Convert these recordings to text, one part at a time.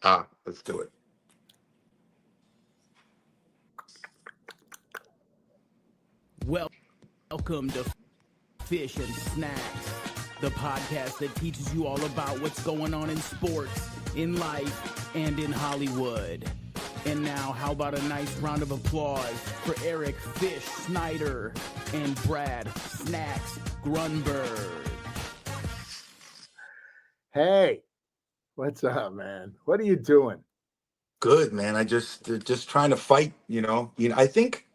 Let's do it. Welcome to Fish and Snacks, the podcast that teaches you all about what's going on in sports, in life, and in Hollywood. And now, how about a nice round of applause for Eric Fish Snyder and Brad Snacks Grunberg. Hey, what's up, man? What are you doing? Good, man. I just trying to fight. I think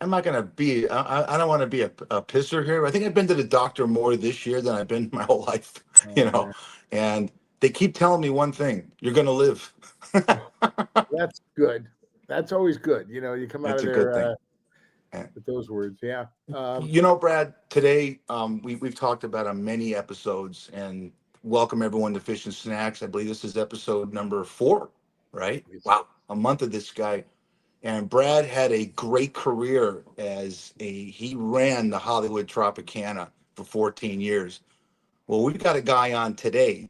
I'm not gonna be. I don't want to be a pisser here. I think I've been to the doctor more this year than I've been my whole life. Man. And they keep telling me one thing: you're gonna live. That's good. That's always good. You come out That's of a good there thing. with those words. Yeah. Brad, today we've talked about on many episodes, and welcome everyone to Fish and Snacks. I believe this is episode number 4, right? Wow, a month of this guy. And Brad had a great career he ran the Hollywood Tropicana for 14 years. Well, we've got a guy on today,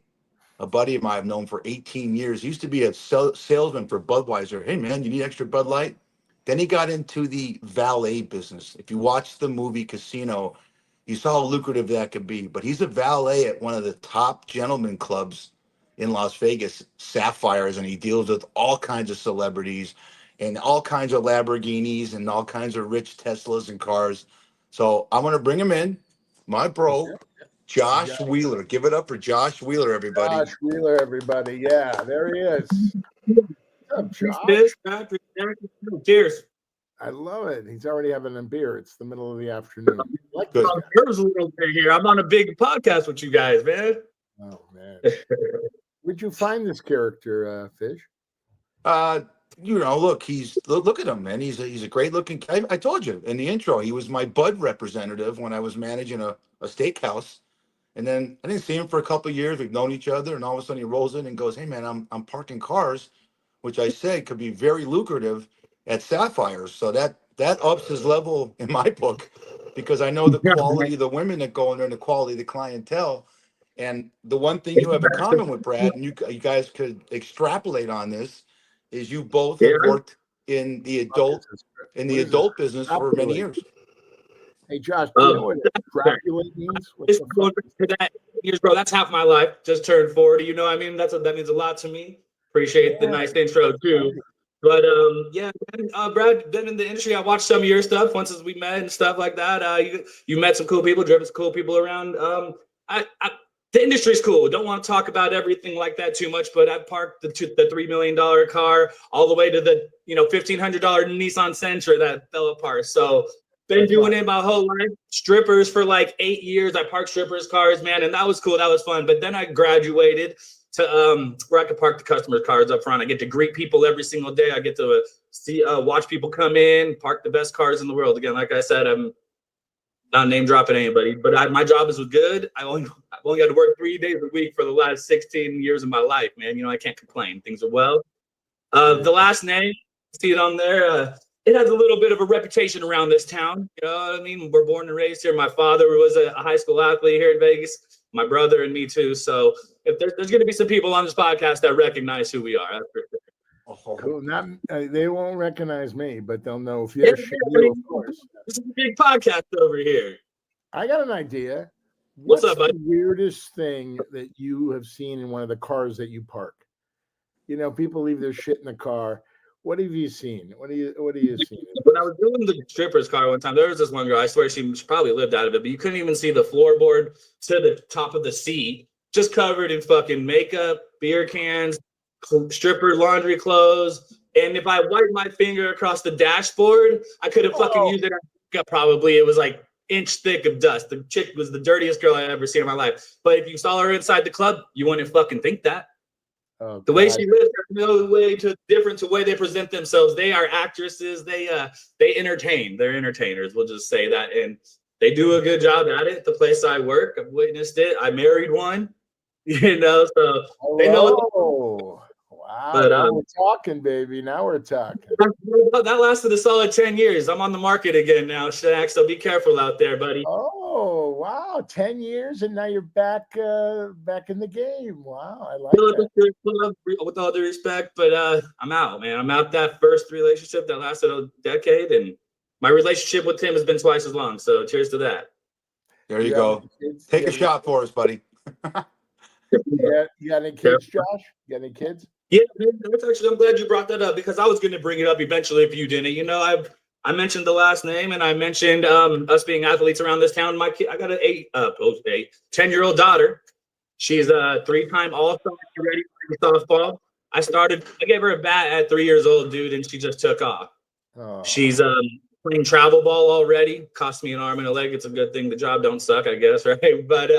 a buddy of mine I've known for 18 years. He used to be a salesman for Budweiser. Hey, man, you need extra Bud Light? Then he got into the valet business. If you watch the movie Casino, you saw how lucrative that could be. But he's a valet at one of the top gentleman clubs in Las Vegas, Sapphires, and he deals with all kinds of celebrities and all kinds of Lamborghinis and all kinds of rich Teslas and cars. So I'm going to bring him in, my bro, Josh Wheeler. Give it up for Josh Wheeler, everybody. Josh Wheeler, everybody. Yeah, there he is. What's up, Josh? Cheers. I love it. He's already having a beer. It's the middle of the afternoon. Good. There's a little bit here. I'm on a big podcast with you guys, man. Oh, man. Where'd you find this character, Fish? Look at him, man. He's a great looking guy. I told you in the intro, he was my Bud representative when I was managing a steakhouse. And then I didn't see him for a couple of years. We've known each other, and all of a sudden he rolls in and goes, "Hey, man, I'm parking cars," which I said could be very lucrative at Sapphires. So that ups his level in my book, because I know the quality of the women that go in there and the quality of the clientele. And the one thing you have in common with Brad, and you guys could extrapolate on this, is you both have worked in the adult business for many years. Hey, Josh, do you know what extrapolate means? It's going to that years, bro. That's half my life. Just turned 40. You know what I mean? That means a lot to me. Appreciate the nice intro too. But Brad, been in the industry. I watched some of your stuff once as we met and stuff like that. You met some cool people, driven some cool people around. The industry's cool. Don't want to talk about everything like that too much, but I've parked the $3 million car all the way to the $1,500 Nissan Sentra that fell apart. So been doing it my whole life. Strippers for like 8 years. I parked strippers' cars, man, and that was cool. That was fun. But then I graduated to where I could park the customers' cars up front. I get to greet people every single day. I get to watch people come in, park the best cars in the world. Again, like I said, I'm not name dropping anybody, but my job is good. I've only got to work 3 days a week for the last 16 years of my life, man. I can't complain. Things are well. The last name, see it on there. It has a little bit of a reputation around this town. You know what I mean? We're born and raised here. My father was a high school athlete here in Vegas. My brother and me too. So if there's going to be some people on this podcast that recognize who we are. That's for sure. Cool. They won't recognize me, but they'll know if you of course. This is a big podcast over here. I got an idea. What's up, buddy? The weirdest thing that you have seen in one of the cars that you park? People leave their shit in the car. What have you seen? What do you see? When I was doing the stripper's car one time, there was this one girl, I swear she probably lived out of it, but you couldn't even see the floorboard to the top of the seat, just covered in fucking makeup, beer cans, stripper laundry clothes. And if I wiped my finger across the dashboard, I could have fucking used it. Probably it was like inch thick of dust. The chick was the dirtiest girl I ever seen in my life. But if you saw her inside the club, you wouldn't fucking think that. Oh, the way she lives, there's no way different to the way they present themselves. They are actresses. They entertain. They're entertainers. We'll just say that, and they do a good job at it. The place I work, I've witnessed it. I married one, so they know. Wow, but now we're talking, baby. Now we're talking. That lasted a solid 10 years. I'm on the market again now, Shaq. So be careful out there, buddy. Oh, Wow, 10 years, and now you're back in the game. Wow, I like Still at the that. strip club, with all due respect, but I'm out, man. I'm out that first relationship that lasted a decade, and my relationship with Tim has been twice as long. So cheers to that. There you You have go. any kids? Take a shot for us, buddy. Yeah, you got any kids, Josh? You got any kids? Yeah, man, that's actually, I'm glad you brought that up because I was going to bring it up eventually if you didn't. You know, I mentioned the last name and I mentioned us being athletes around this town. My kid, I got an 10-year-old daughter. She's a 3-time All-Star ready for softball. I gave her a bat at 3 years old, dude, and she just took off. Oh. She's playing travel ball already. Cost me an arm and a leg. It's a good thing the job don't suck, I guess, right? But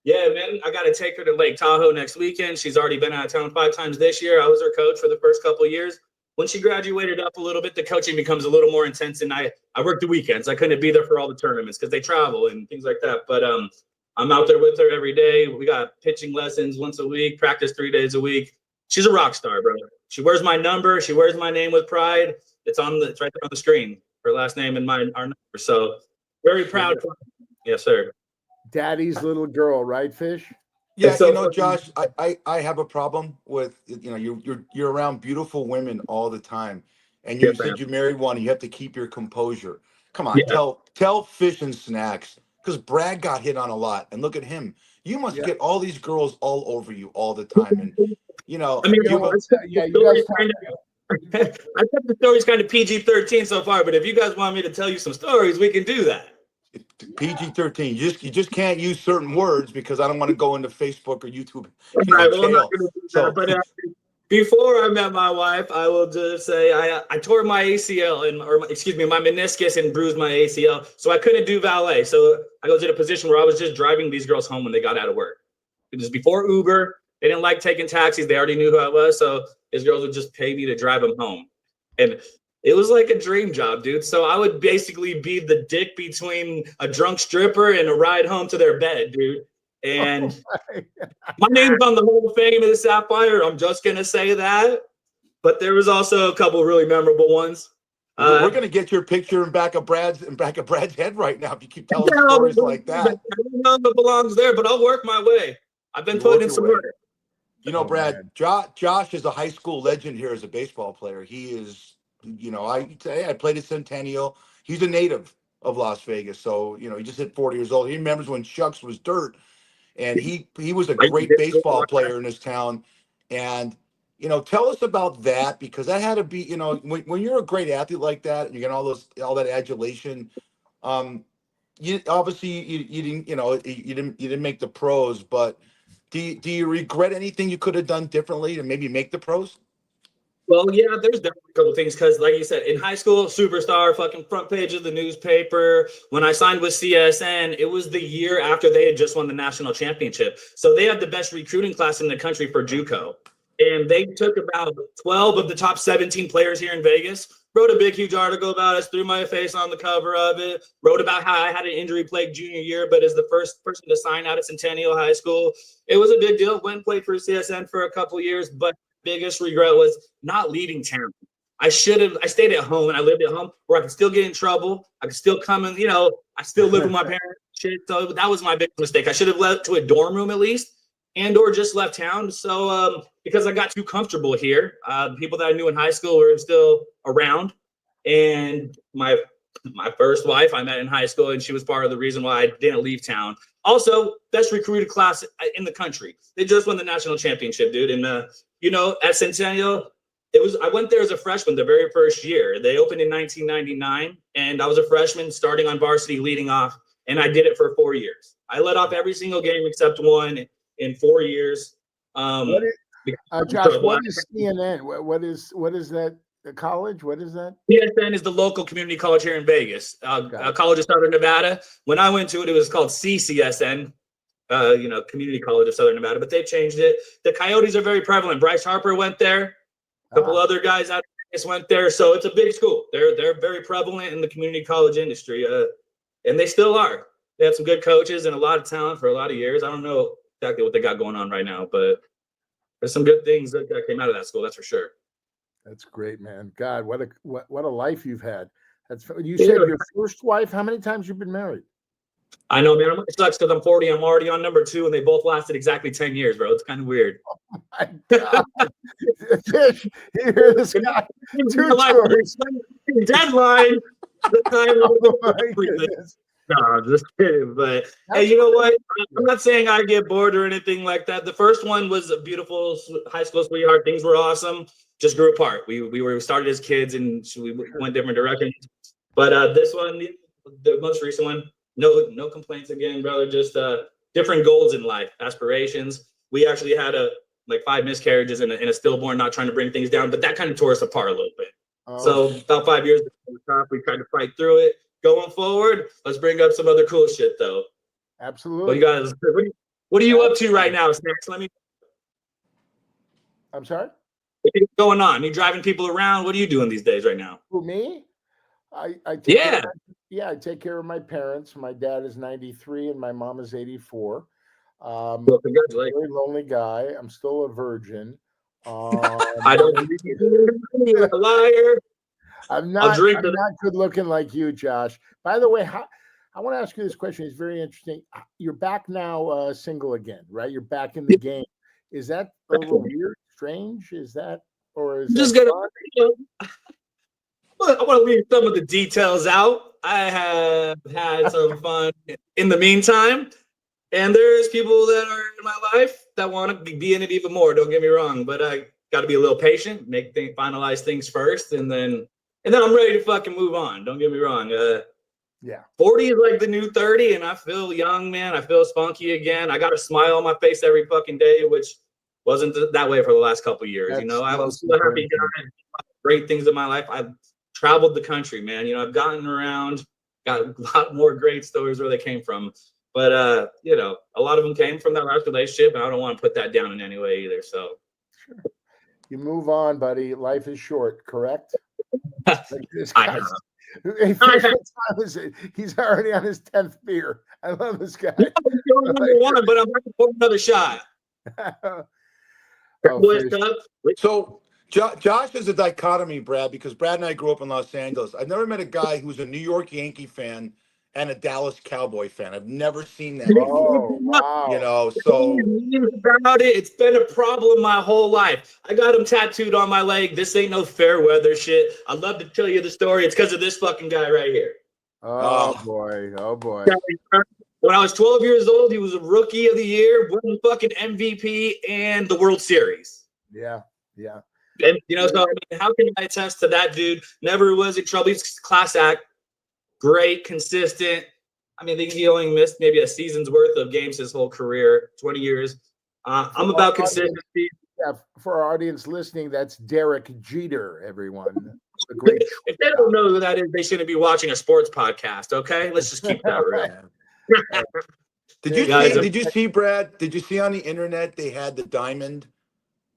yeah, man, I got to take her to Lake Tahoe next weekend. She's already been out of town 5 times this year. I was her coach for the first couple of years. When she graduated up a little bit, the coaching becomes a little more intense, and I work the weekends. I couldn't be there for all the tournaments because they travel and things like that. But I'm out there with her every day. We got pitching lessons once a week, practice 3 days a week. She's a rock star, bro. She wears my number. She wears my name with pride. It's right there on the screen. Her last name and our number. So very proud. Yes, sir. Daddy's little girl, right, Fish? Yeah, So you know, Josh, I have a problem with, you know, you're around beautiful women all the time, and you Yeah, said man. you married one. You have to keep your composure. Come on, Yeah. tell Fish and Snacks, because Brad got hit on a lot, and look at him. You must get all these girls all over you all the time, and you know, I mean, You know give what? a Yeah, you guys talk. I think the story's kind of PG-13 so far, but if you guys want me to tell you some stories, we can do that. PG-13. You just can't use certain words because I don't want to go into Facebook or YouTube, All you know, right, well, I'm not jail. going to do that. So But before I met my wife, I will just say I tore my ACL my meniscus and bruised my ACL, so I couldn't do valet. So I was in a position where I was just driving these girls home when they got out of work. It was before Uber. They didn't like taking taxis. They already knew who I was, so these girls would just pay me to drive them home, and it was like a dream job, dude. So I would basically be the dick between a drunk stripper and a ride home to their bed, dude. And my name's on the Hall of Fame of the Sapphire. I'm just gonna say that. But there was also a couple really memorable ones. we're gonna get your picture in back of Brad's head right now if you keep telling stories like that. I don't know if it belongs there, but I'll work my way. I've been putting in some work. You know, Brad, man. Josh is a high school legend here as a baseball player. He is, you know, I played at Centennial. He's a native of Las Vegas, so you know he just hit 40 years old. He remembers when Chucks was dirt, and he was a great baseball player in his town. And you know, tell us about that, because that had to be, you know, when you're a great athlete like that and you get all that adulation. You obviously you didn't, you know, you didn't make the pros, but do you regret anything you could have done differently to maybe make the pros? Well, yeah, there's definitely a couple things because, like you said, in high school, superstar, fucking front page of the newspaper. When I signed with CSN, it was the year after they had just won the national championship. So they had the best recruiting class in the country for JUCO. And they took about 12 of the top 17 players here in Vegas, wrote a big, huge article about us, threw my face on the cover of it, wrote about how I had an injury-plagued junior year, but as the first person to sign out at Centennial High School, it was a big deal. Went and played for CSN for a couple of years, but biggest regret was not leaving town. I stayed at home and I lived at home where I could still get in trouble. I could still come and, you know, I still live with my parents. Shit. So that was my big mistake. I should have left to a dorm room at least or just left town. So because I got too comfortable here, people that I knew in high school were still around. And my first wife I met in high school, and she was part of the reason why I didn't leave town. Also, best recruited class in the country. They just won the national championship, dude. And you know, at Centennial, I went there as a freshman the very first year. They opened in 1999, and I was a freshman starting on varsity, leading off, and I did it for 4 years. I led off every single game except one in 4 years. Josh, what is CNN? What is that college? What is that? CSN is the local community college here in Vegas, College of Southern Nevada. When I went to it, it was called CCSN. You know, Community College of Southern Nevada, but they've changed it. The Coyotes are very prevalent. Bryce Harper went there. A couple other guys out of Vegas went there. So it's a big school. They're very prevalent in the community college industry, and they still are. They had some good coaches and a lot of talent for a lot of years. I don't know exactly what they got going on right now, but there's some good things that came out of that school. That's for sure. That's great, man. God, what a life you've had. You said your first wife. How many times you've been married? I know, man. It sucks because I'm 40. I'm already on number 2, and they both lasted exactly 10 years, bro. It's kind of weird. My God. Fish, you hear this guy? Two stories. Deadline. The time. Oh my goodness. No, just kidding. But hey, you know what? I'm not saying I get bored or anything like that. The first one was a beautiful high school sweetheart. Things were awesome. Just grew apart. We started as kids and we went different directions. But this one, the most recent one, no complaints again, brother. Just different goals in life, aspirations. We actually had like 5 miscarriages and a stillborn. Not trying to bring things down, but that kind of tore us apart a little bit. So about 5 years ago, we tried to fight through it. Going forward, let's bring up some other cool shit, though. Absolutely. What are you up to right now, Snacks? I'm sorry? What's going on? You driving people around? What are you doing these days right now? Who, me? I take care of my parents. My dad is 93 and my mom is 84. Well, congratulations. Very lonely guy. I'm still a virgin. I don't believe you're a liar. I'm not good looking like you, Josh. By the way, I want to ask you this question. It's very interesting. You're back now single again, right? You're back in the game. Is that a little weird, strange? Is that, or is just that gonna I want to leave some of the details out. I have had some fun in the meantime. And there's people that are in my life that want to be in it even more. Don't get me wrong, but I got to be a little patient, finalize things first, and then I'm ready to fucking move on. Don't get me wrong. 40 is like the new 30, and I feel young, man. I feel spunky again. I got a smile on my face every fucking day, which wasn't that way for the last couple of years. I was still a happy guy. Great things in my life. I've traveled the country, man. I've gotten around, got a lot more great stories where they came from. But a lot of them came from that last relationship, and I don't want to put that down in any way either. So, sure. You move on, buddy. Life is short, correct? He's already on his 10th beer. I love this guy. But I'm about to pour another shot. So Josh is a dichotomy, Brad, because Brad and I grew up in Los Angeles. I've never met a guy who's a New York Yankee fan and a Dallas Cowboy fan. I've never seen that. Oh, wow. So about it, it's been a problem my whole life. I got him tattooed on my leg. This ain't no fair weather shit. I'd love to tell you the story. It's because of this fucking guy right here. Oh boy. When I was 12 years old, he was a rookie of the year, won fucking MVP and the World Series. Yeah. And so how can I attest to that dude? Never was in trouble. He's class act. Great, consistent. I think he only missed maybe a season's worth of games his whole career, 20 years. I'm about consistency. Yeah, for our audience listening, that's Derek Jeter, everyone. A great if they don't know who that is, they shouldn't be watching a sports podcast, okay? Let's just keep that real. Did you see, Brad? Did you see on the internet they had the diamond?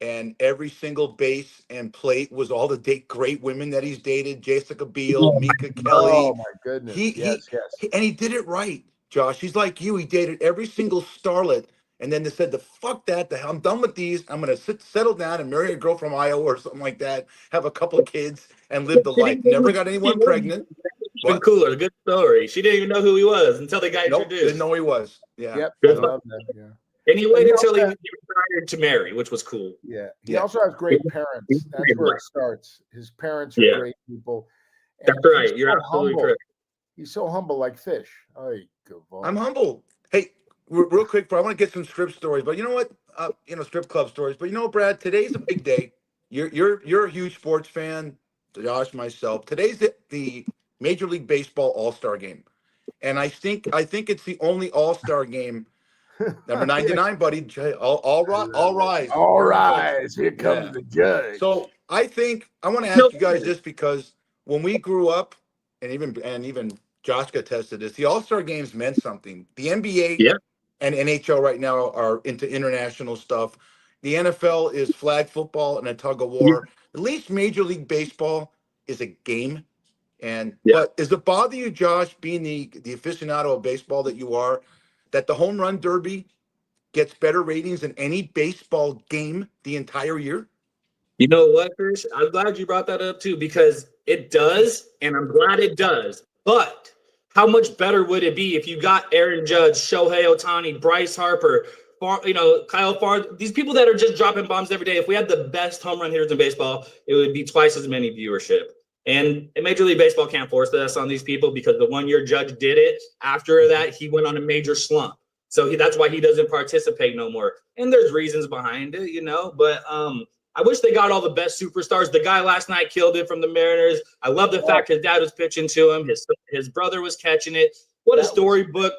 And every single base and plate was all the great women that he's dated: Jessica Biel, Mika Kelly. Oh my goodness! Yes. And he did it right, Josh. He's like you. He dated every single starlet, and then they said, "The fuck that! The hell! I'm done with these. I'm gonna settle down and marry a girl from Iowa or something like that. Have a couple of kids and live the life. Never got anyone pregnant." Even cooler. Good story. She didn't even know who he was until they got introduced. Didn't know who he was. Yeah. Yep. I love that. Yeah. And he waited until he retired to marry, which was cool. Yeah. He also has great parents. That's where it starts. His parents are great people. And that's right. You're absolutely correct. He's so humble, like Fish. I'm humble. Hey, real quick, bro, I want to get some strip stories, but you know what? Strip club stories. But Brad, today's a big day. You're a huge sports fan. Josh, myself. Today's the Major League Baseball All-Star Game, and I think it's the only All-Star game. Number 99, buddy. All rise. Here comes the judge. So I want to ask you guys this, because when we grew up, and even Josh got tested this, the All-Star games meant something. The NBA and NHL right now are into international stuff. The NFL is flag football and a tug of war. At least Major League Baseball is a game. But does it bother you, Josh, being the aficionado of baseball that you are, that the home run derby gets better ratings than any baseball game the entire year? You know what, Chris? I'm glad you brought that up too, because it does, and I'm glad it does. But how much better would it be if you got Aaron Judge, Shohei Ohtani, Bryce Harper, Kyle Farr, these people that are just dropping bombs every day? If we had the best home run hitters in baseball, it would be twice as many viewership. And Major League Baseball can't force this on these people because the 1 year Judge did it. After that, he went on a major slump. So that's why he doesn't participate no more. And there's reasons behind it, but I wish they got all the best superstars. The guy last night killed it from the Mariners. I love the fact his dad was pitching to him. His brother was catching it. What a storybook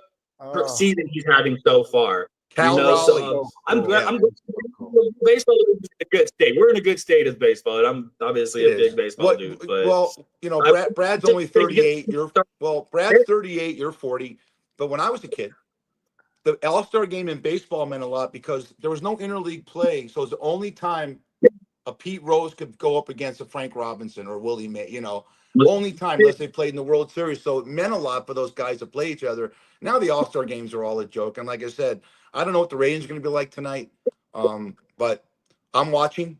season he's having so far. So I'm glad. Baseball is in a good state. We're in a good state as baseball, and I'm obviously a big baseball dude. But Brad's only 38. Brad's 38. You're 40. But when I was a kid, the All-Star game in baseball meant a lot because there was no interleague play, so it was the only time a Pete Rose could go up against a Frank Robinson or Willie May. Only time unless they played in the World Series. So it meant a lot for those guys to play each other. Now the All-Star games are all a joke, and like I said, I don't know what the ratings are going to be like tonight, but I'm watching.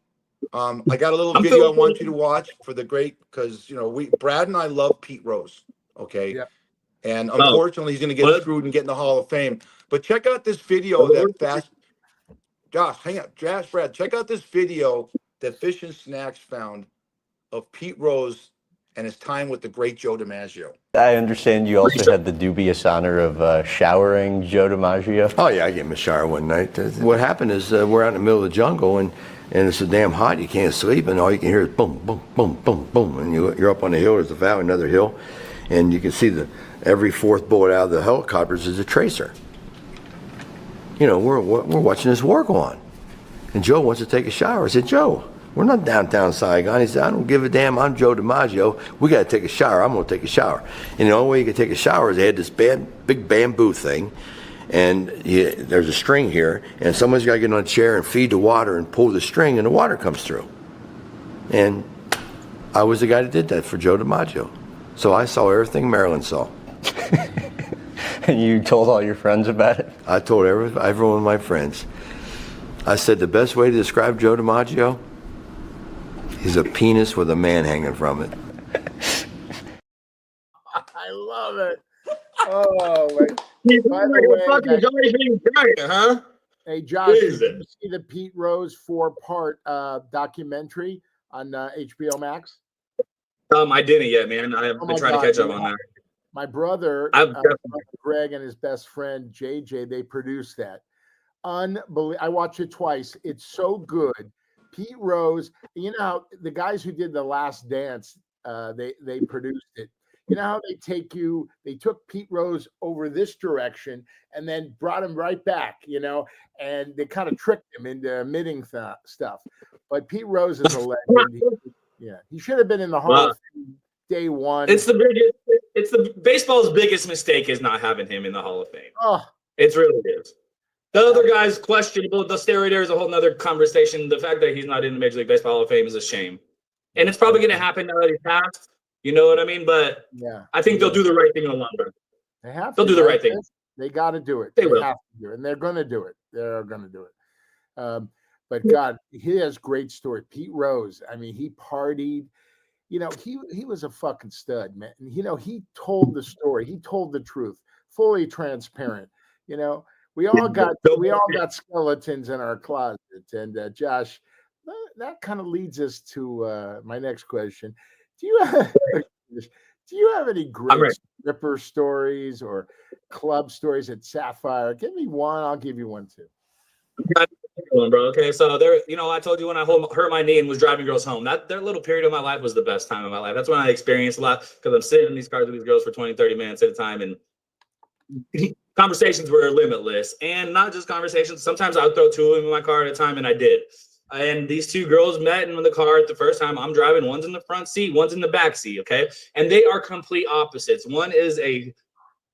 I got a little video I want you to watch for the great because Brad and I love Pete Rose. Okay. Yep. And unfortunately, he's going to get screwed and get in the Hall of Fame. But check out this video Brad, check out this video that Fish and Snacks found of Pete Rose and his time with the great Joe DiMaggio. I understand you also had the dubious honor of showering Joe DiMaggio. Oh, yeah, I gave him a shower one night. What happened is we're out in the middle of the jungle, and it's so damn hot you can't sleep, and all you can hear is boom, boom, boom, boom, boom. And you're up on the hill, there's a valley, another hill, and you can see every fourth bullet out of the helicopters is a tracer. We're watching this war go on. And Joe wants to take a shower. I said, Joe, we're not downtown Saigon. He said, I don't give a damn. I'm Joe DiMaggio. We got to take a shower. I'm going to take a shower. And the only way you could take a shower is they had this big bamboo thing. And there's a string here. And someone's got to get on a chair and feed the water and pull the string, and the water comes through. And I was the guy that did that for Joe DiMaggio. So I saw everything Marilyn saw. And you told all your friends about it? I told every one of my friends. I said the best way to describe Joe DiMaggio is a penis with a man hanging from it. I love it. Oh, wait. By the way, hey, Josh, did you see the Pete Rose 4-part documentary on HBO Max? I didn't yet, man. I've been trying to catch up on that. My brother, Greg, and his best friend JJ, they produced that. Unbelievable! I watched it twice. It's so good. Pete Rose, how the guys who did The Last Dance, they produced it. You know how they took Pete Rose over this direction and then brought him right back, and they kind of tricked him into admitting stuff. But Pete Rose is a legend. He should have been in the Hall of Fame day one. It's the baseball's biggest mistake is not having him in the Hall of Fame. Oh, it really is. The other guy's questionable. The steroid era is a whole nother conversation. The fact that he's not in the Major League Baseball Hall of Fame is a shame. And it's probably going to happen now that he's passed. You know what I mean? But I think they'll do the right thing in the long run. They'll do the right thing. They got to do it. They will. Have to do it. And they're going to do it. They're going to do it. But God, he has great story. Pete Rose, he partied. He was a fucking stud, man. And, he told the story. He told the truth, fully transparent. We all got skeletons in our closet. And Josh, that kind of leads us to my next question. Do you have any great stripper stories or club stories at Sapphire? Give me one. I'll give you one too. Bro. Okay, so there, I told you when I hurt my knee and was driving girls home. That little period of my life was the best time of my life. That's when I experienced a lot because I'm sitting in these cars with these girls for 20, 30 minutes at a time, and conversations were limitless. And not just conversations. Sometimes I would throw two of them in my car at a time, and I did. And these two girls met in the car at the first time. I'm driving. One's in the front seat. One's in the back seat. Okay, and they are complete opposites. One is a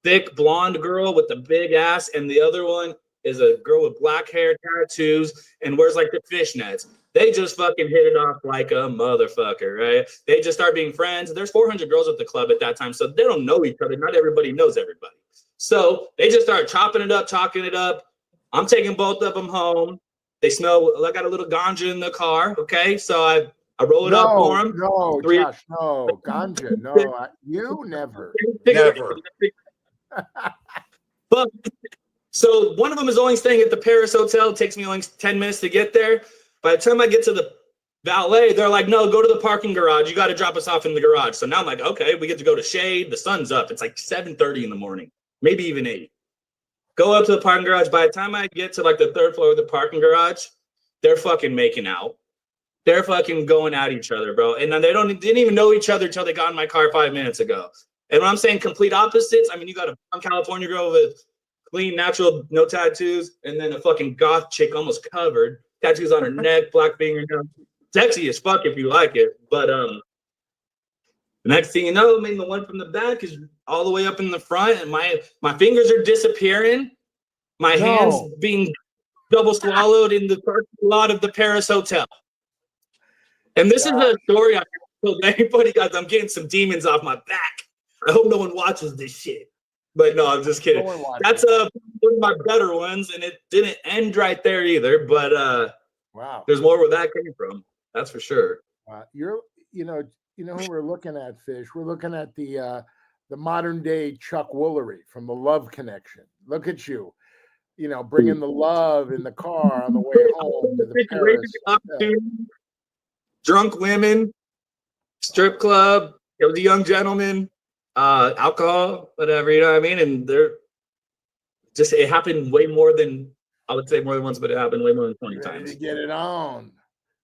thick blonde girl with the big ass, and the other one is a girl with black hair, tattoos, and wears like the fishnets. They just fucking hit it off like a motherfucker, right? They just start being friends. There's 400 girls at the club at that time, so they don't know each other. Not everybody knows everybody. So they just start chopping it up, talking it up. I'm taking both of them home. They smell, I got a little ganja in the car, okay? So I roll it up for him. No, Josh, no. Ganja, no. You never. Never. But so one of them is only staying at the Paris Hotel. It takes me only 10 minutes to get there. By the time I get to the Valet, they're like, no, go to the parking garage. You got to drop us off in the garage. So now I'm like, okay, we get to go to Shade. The sun's up. It's like 7:30 in the morning, maybe even 8. Go up to the parking garage. By the time I get to like the 3rd floor of the parking garage, they're fucking making out. They're fucking going at each other, bro. And then didn't even know each other until they got in my car 5 minutes ago. And when I'm saying complete opposites, I mean, you got a California girl with clean, natural, no tattoos, and then a fucking goth chick almost covered. Tattoos on her neck, black fingernails. Sexy as fuck if you like it. But the next thing you know, I mean, the one from the back is all the way up in the front, and my fingers are disappearing. My hands being double swallowed in the parking lot of the Paris Hotel. And this is a story I told anybody, guys. I'm getting some demons off my back. I hope no one watches this shit. But no, I'm just kidding. That's one of my better ones, and it didn't end right there either. But wow, there's more where that came from. That's for sure. You know who we're looking at, Fish. We're looking at the modern day Chuck Woolery from the Love Connection. Look at you, bringing the love in the car on the way home to the Paris. Drunk women, strip club. It was a young gentleman, alcohol, whatever. You know what I mean? And it happened way more than, I would say more than once, but it happened way more than 20 times. To get it on.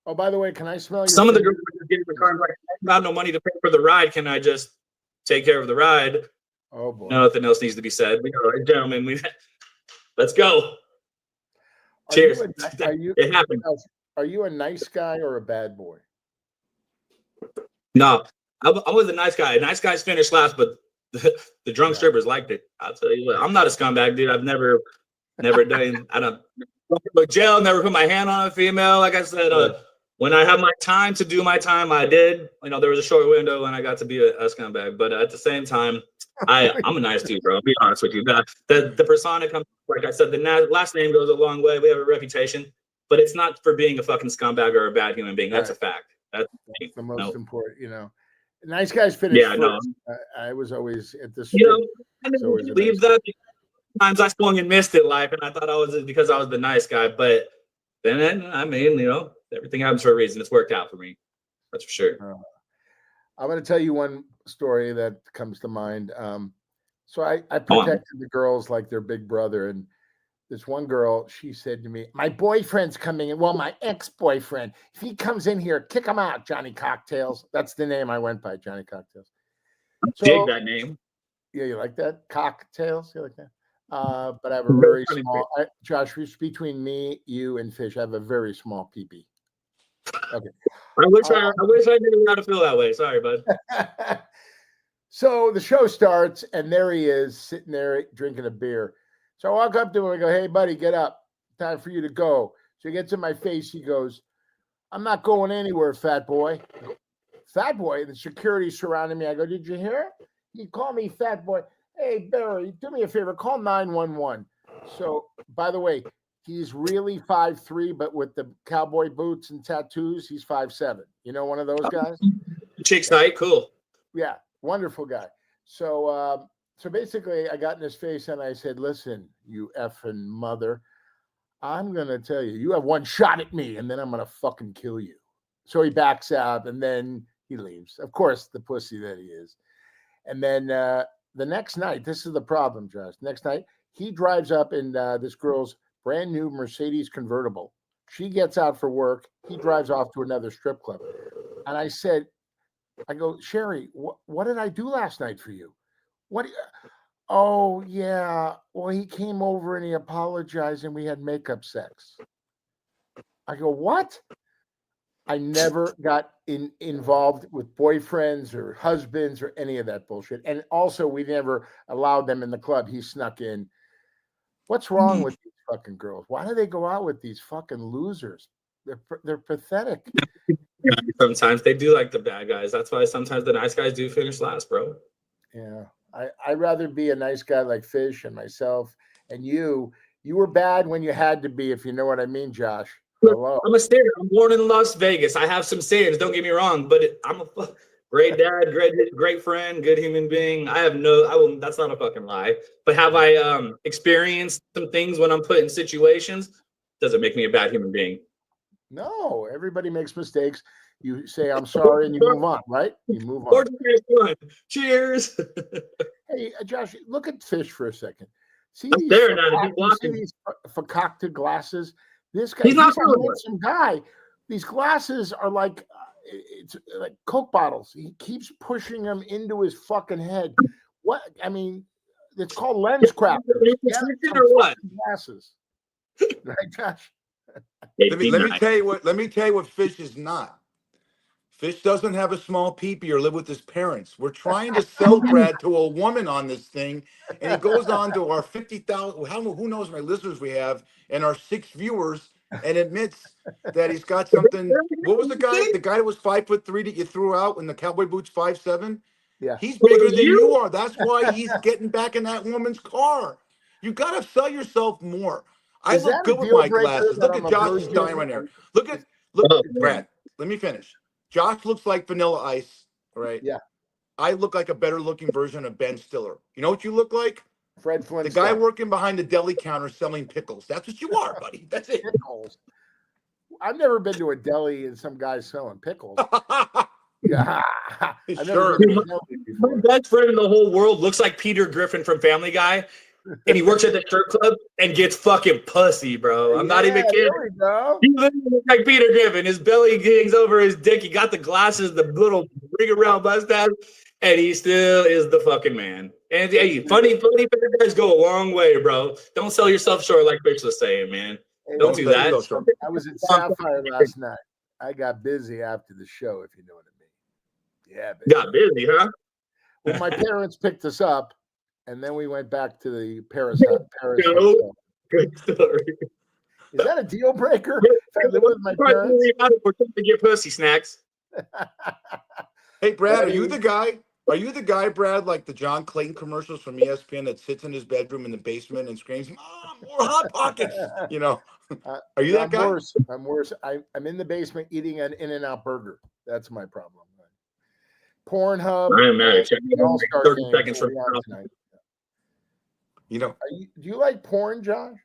Oh, by the way, can I smell your Some of the girls are getting the car and like, I have no money to pay for the ride. Can I just take care of the ride? Oh boy. Nothing else needs to be said. All right, gentlemen, let's go. Cheers. It happened. Are you a nice guy or a bad boy? No, I was a nice guy. Nice guys finish last, but the drunk strippers liked it. I'll tell you what. I'm not a scumbag, dude. I've never done. I don't go to jail. Never put my hand on a female. Like I said, when I have my time to do my time, I did. There was a short window when I got to be a scumbag, but at the same time, I'm a nice dude, bro. I'll be honest with you. The persona comes. Like I said, the last name goes a long way. We have a reputation, but it's not for being a fucking scumbag or a bad human being. That's a fact. That's the most important, Nice guys finish first. No. I was always at the strip. I didn't believe that. Sometimes I swung and missed it life, and I thought I was because I was the nice guy. But then, I mean, everything happens for a reason. It's worked out for me. That's for sure. I'm going to tell you one story that comes to mind. So I protected the girls like their big brother, and this one girl, she said to me, my boyfriend's coming in. Well, my ex-boyfriend, if he comes in here, kick him out, Johnny Cocktails. That's the name I went by, Johnny Cocktails. Dig that name. Yeah, you like that? Cocktails? You like that? But I have a very small, Josh, between me, you, and Fish, I have a very small pee-pee. Okay. I wish I knew how to feel that way. Sorry, bud. So the show starts, and there he is, sitting there drinking a beer. So I walk up to him and I go, hey, buddy, get up. Time for you to go. So he gets in my face. He goes, I'm not going anywhere, fat boy. Fat boy? The security surrounded me. I go, did you hear it? He called me fat boy. Hey, Barry, do me a favor. Call 911. So, by the way, he's really 5'3", but with the cowboy boots and tattoos, he's 5'7". You know, one of those guys? Chick's height, cool. Yeah, wonderful guy. So basically, I got in his face and I said, listen, you effing mother, I'm going to tell you, you have one shot at me and then I'm going to fucking kill you. So he backs out and then he leaves. Of course, the pussy that he is. And then the next night, this is the problem, Josh. Next night, he drives up in this girl's brand new Mercedes convertible. She gets out for work. He drives off to another strip club. And I go, Sherry, what did I do last night for you? Oh, yeah. Well, he came over and he apologized and we had makeup sex. I go, what? I never got involved with boyfriends or husbands or any of that bullshit. And also, we never allowed them in the club. He snuck in. What's wrong with these fucking girls? Why do they go out with these fucking losers? They're pathetic. Sometimes they do like the bad guys. That's why sometimes the nice guys do finish last, bro. Yeah. I'd rather be a nice guy like Fish and myself and you. You were bad when you had to be, if you know what I mean, Josh. Hello. I'm a sinner. I'm born in Las Vegas. I have some sins. Don't get me wrong, but I'm a great dad, great friend, good human being. I will. That's not a fucking lie. But have I experienced some things when I'm put in situations? Doesn't make me a bad human being. No, everybody makes mistakes. You say I'm sorry and you move on, right? You move on. Cheers. Hey, Josh, look at Fish for a second. See I'm these, staring at him. you see these concocted glasses? This guy, He's not a handsome guy. These glasses are like it's like Coke bottles. He keeps pushing them into his fucking head. What? I mean, it's called lens crafters. Or what? Glasses, right, Josh? Let me tell you what Fish is not. Fish doesn't have a small peepee or live with his parents. We're trying to sell Brad to a woman on this thing, and he goes on to our 50,000, who knows how many listeners we have, and our 6 viewers, and admits that he's got something. What was the guy? The guy that was 5'3" that you threw out in the cowboy boots 5'7"? Yeah. He's bigger than you are. That's why he's getting back in that woman's car. You got to sell yourself more. I look good with my glasses. Look at Josh's dying right there. Look, Brad. Let me finish. Josh looks like Vanilla Ice, right? Yeah. I look like a better looking version of Ben Stiller. You know what you look like? Fred Flintstone. The guy working behind the deli counter selling pickles. That's what you are, buddy. That's it. Pickles. I've never been to a deli and some guy selling pickles. Yeah. I've never been to a deli before. My best friend in the whole world looks like Peter Griffin from Family Guy. And he works at the strip club and gets fucking pussy, bro. I'm not even kidding. He literally looks like Peter Griffin. His belly hangs over his dick. He got the glasses, the little ring around mustache, and he still is the fucking man. And hey, funny guys go a long way, bro. Don't sell yourself short, like Fish was saying, man. Don't do that. I was at Sapphire last night. I got busy after the show, if you know what I mean. Yeah, baby. Got busy, huh? Well, my parents picked us up. And then we went back to the Paris hotel. Good story. Is that a deal breaker? If I live with my parents? We're trying to get pussy snacks. Hey, Brad, are you the guy? Are you the guy, Brad, like the John Clayton commercials from ESPN that sits in his bedroom in the basement and screams, "Mom, more Hot Pockets"? You know, are you that guy? I'm worse. I'm in the basement eating an In-N-Out burger. That's my problem. Pornhub. I am mad. 30 seconds from tonight. You know, do you like porn, Josh?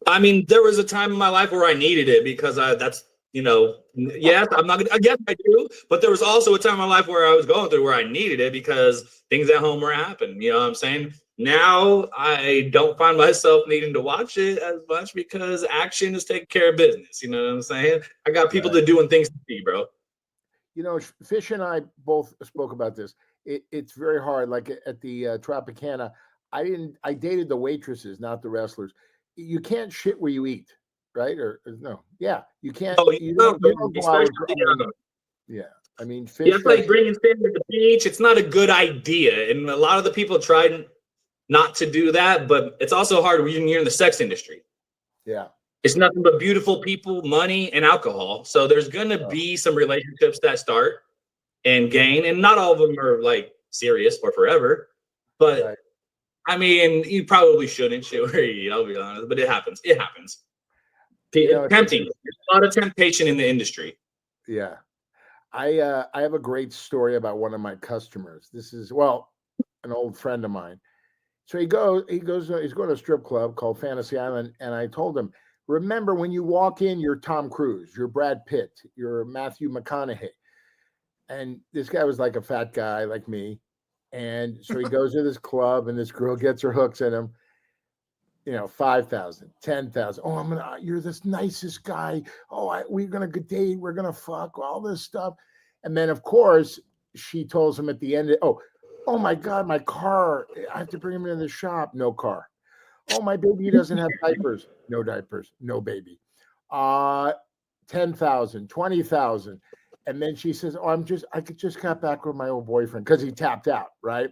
I mean, there was a time in my life where I needed it because yes, I'm not gonna, I guess I do, but there was also a time in my life where I was going through where I needed it because things at home were happening. You know what I'm saying? Now I don't find myself needing to watch it as much because action is taking care of business. You know what I'm saying? I got people that doing things to see, bro. You know, Fish and I both spoke about this. It's very hard. Like at the Tropicana, I dated the waitresses, not the wrestlers. You can't shit where you eat, right? Or no? Yeah, you can't. Oh, you don't go out yeah, I mean, Fish. It's like bringing Sam to the beach. It's not a good idea, and a lot of the people tried not to do that. But it's also hard when you're in the sex industry. Yeah. It's nothing but beautiful people, money, and alcohol. So there's going to be some relationships that start and gain, and not all of them are like serious or forever. But I mean, you probably shouldn't shit where you eat, I'll be honest, but it happens. It happens. Tempting. There's a lot of temptation in the industry. Yeah. I have a great story about one of my customers. This is, well, an old friend of mine. So he's going to a strip club called Fantasy Island. And I told him, remember when you walk in, you're Tom Cruise, you're Brad Pitt, you're Matthew McConaughey. And this guy was like a fat guy like me. And so he goes to this club and this girl gets her hooks in him, 5,000, 10,000. Oh, you're this nicest guy. Oh, we're going to date. We're going to fuck, all this stuff. And then of course she tells him at the end, oh my God, my car, I have to bring him into the shop. No car. Oh, my baby doesn't have diapers. No diapers, no baby. 10,000, 20,000. And then she says, I just got back with my old boyfriend because he tapped out, right?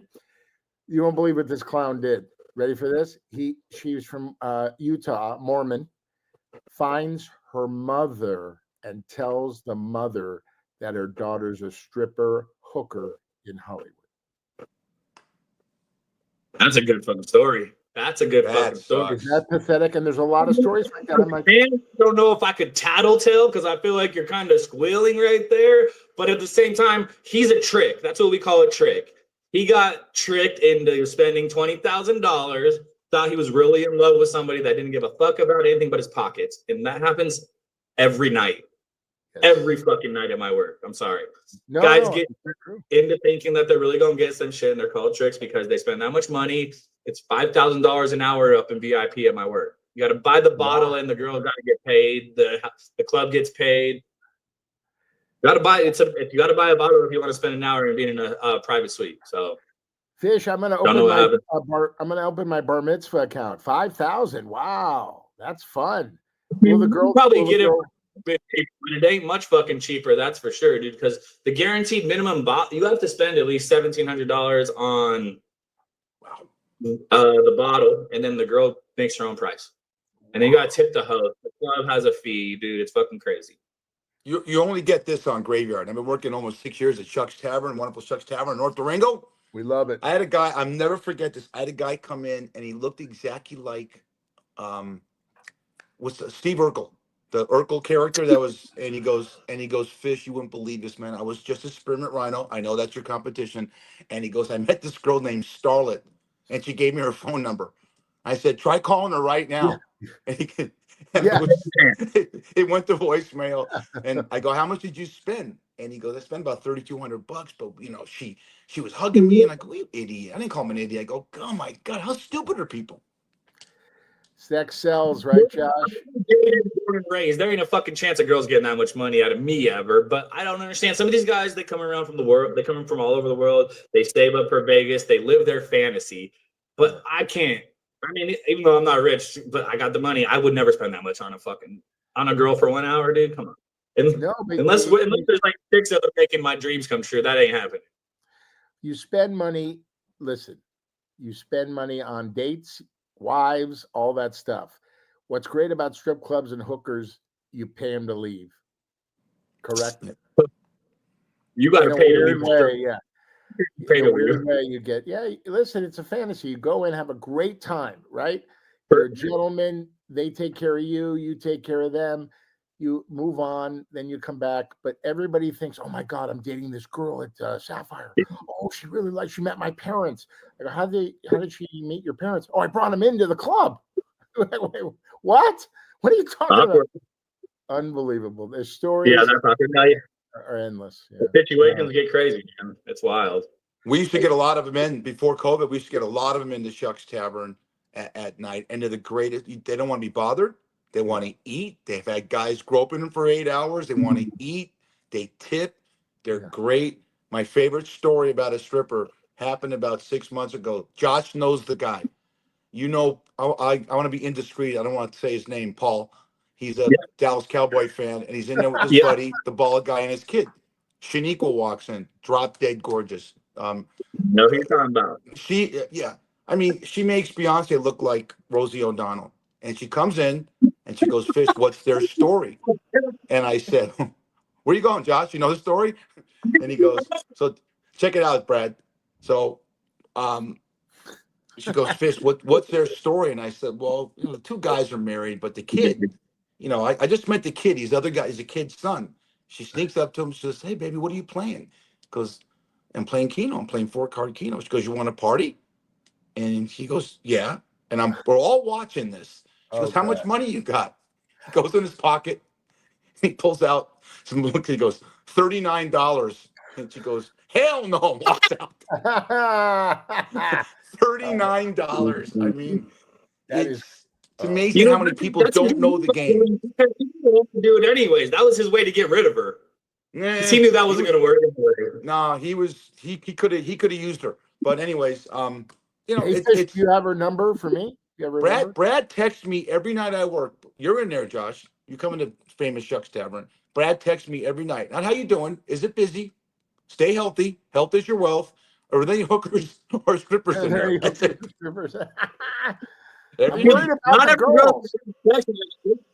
You won't believe what this clown did. Ready for this? She was from Utah, Mormon, finds her mother and tells the mother that her daughter's a stripper hooker in Hollywood. That's a good fucking story. That's a good fucking story. Is that pathetic? And there's a lot of stories like that. I'm like, I don't know if I could tattletale because I feel like you're kind of squealing right there. But at the same time, he's a trick. That's what we call a trick. He got tricked into spending $20,000. Thought he was really in love with somebody that didn't give a fuck about anything but his pockets, and that happens every night. Every fucking night at my work. I'm sorry. Guys get into thinking that they're really going to get some shit, and they're called tricks because they spend that much money. It's $5,000 an hour up in VIP at my work. You got to buy the bottle, and the girl got to get paid. The club gets paid. You got to buy you got to buy a bottle if you want to spend an hour and be in a private suite. So, Fish, I'm going to open my bar mitzvah account. 5,000. Wow, that's fun. Will the girl probably get it? But it ain't much fucking cheaper, that's for sure, dude. Because the guaranteed minimum you have to spend at least $1,700 on the bottle, and then the girl makes her own price, and then you got to tip the host. The club has a fee, dude. It's fucking crazy. You only get this on Graveyard. I've been working almost 6 years at Chuck's Tavern, wonderful Chuck's Tavern in North Durango. We love it. I had a guy. I'll never forget this. I had a guy come in, and he looked exactly like Steve Urkel. The Urkel character that was, and he goes, Fish, you wouldn't believe this, man. I was just a spearmint rhino. I know that's your competition. And he goes, I met this girl named Starlet, and she gave me her phone number. I said, try calling her right now. And it went to voicemail. And I go, how much did you spend? And he goes, I spent about $3,200, but she was hugging me, and I go, you idiot. I didn't call him an idiot. I go, oh my God, how stupid are people? Sex sells, right, Josh? Born and raised. There ain't a fucking chance a girl's getting that much money out of me ever. But I don't understand. Some of these guys, they come around from the world. They come from all over the world. They save up for Vegas. They live their fantasy. But I can't. I mean, even though I'm not rich, but I got the money, I would never spend that much on a girl for 1 hour, dude. Come on. Unless there's like chicks that are making my dreams come true, that ain't happening. You spend money. Listen, you spend money on dates, wives, all that stuff. What's great about strip clubs and hookers, you pay them to leave. Correct? You got to pay to leave. Yeah. In a weird way you get. Yeah, listen, it's a fantasy. You go and have a great time, right? You're a gentleman. They take care of you. You take care of them. You move on. Then you come back. But everybody thinks, oh, my God, I'm dating this girl at Sapphire. Oh, she met my parents. I go, how did she meet your parents? Oh, I brought them into the club. Wait, what? What are you talking about? Unbelievable. There's stories are endless. Yeah. The situations get crazy, man. It's wild. We used to get a lot of them in before COVID. We used to get a lot of them into Chuck's Tavern at night. And they're the greatest. They don't want to be bothered. They want to eat. They've had guys groping them for 8 hours. They want to eat. They tip. They're great. My favorite story about a stripper happened about 6 months ago. Josh knows the guy. I want to be indiscreet. I don't want to say his name, Paul. He's a Dallas Cowboy fan, and he's in there with his buddy, the bald guy, and his kid. Shaniqua walks in, drop dead gorgeous. Know who you're talking about. I mean, she makes Beyonce look like Rosie O'Donnell. And she comes in, and she goes, Fish, what's their story? And I said, where are you going, Josh? You know the story? And he goes, so check it out, Brad. So she goes, Fish, what's their story? And I said, well, the two guys are married, but the kid, I just met the kid. He's the other guy. He's a kid's son. She sneaks up to him. She says, hey, baby, what are you playing? He goes, I'm playing Keno. I'm playing 4-card Keno. She goes, you want to party? And he goes, yeah. And we're all watching this. She goes, how much money you got? He goes in his pocket. He pulls out some look. He goes, $39. And she goes, hell no. Walks out. $39. I mean, it's amazing how many people don't know the game. People do it anyways. That was his way to get rid of her. He knew that wasn't going to work. No, he could have used her. But anyways, do you have her number for me? Brad texts me every night I work. You're in there, Josh. You come into famous Chuck's Tavern. Brad texts me every night. Now, how you doing? Is it busy? Stay healthy. Health is your wealth. Or are they hookers or strippers in there? I'm worried about not the every girls.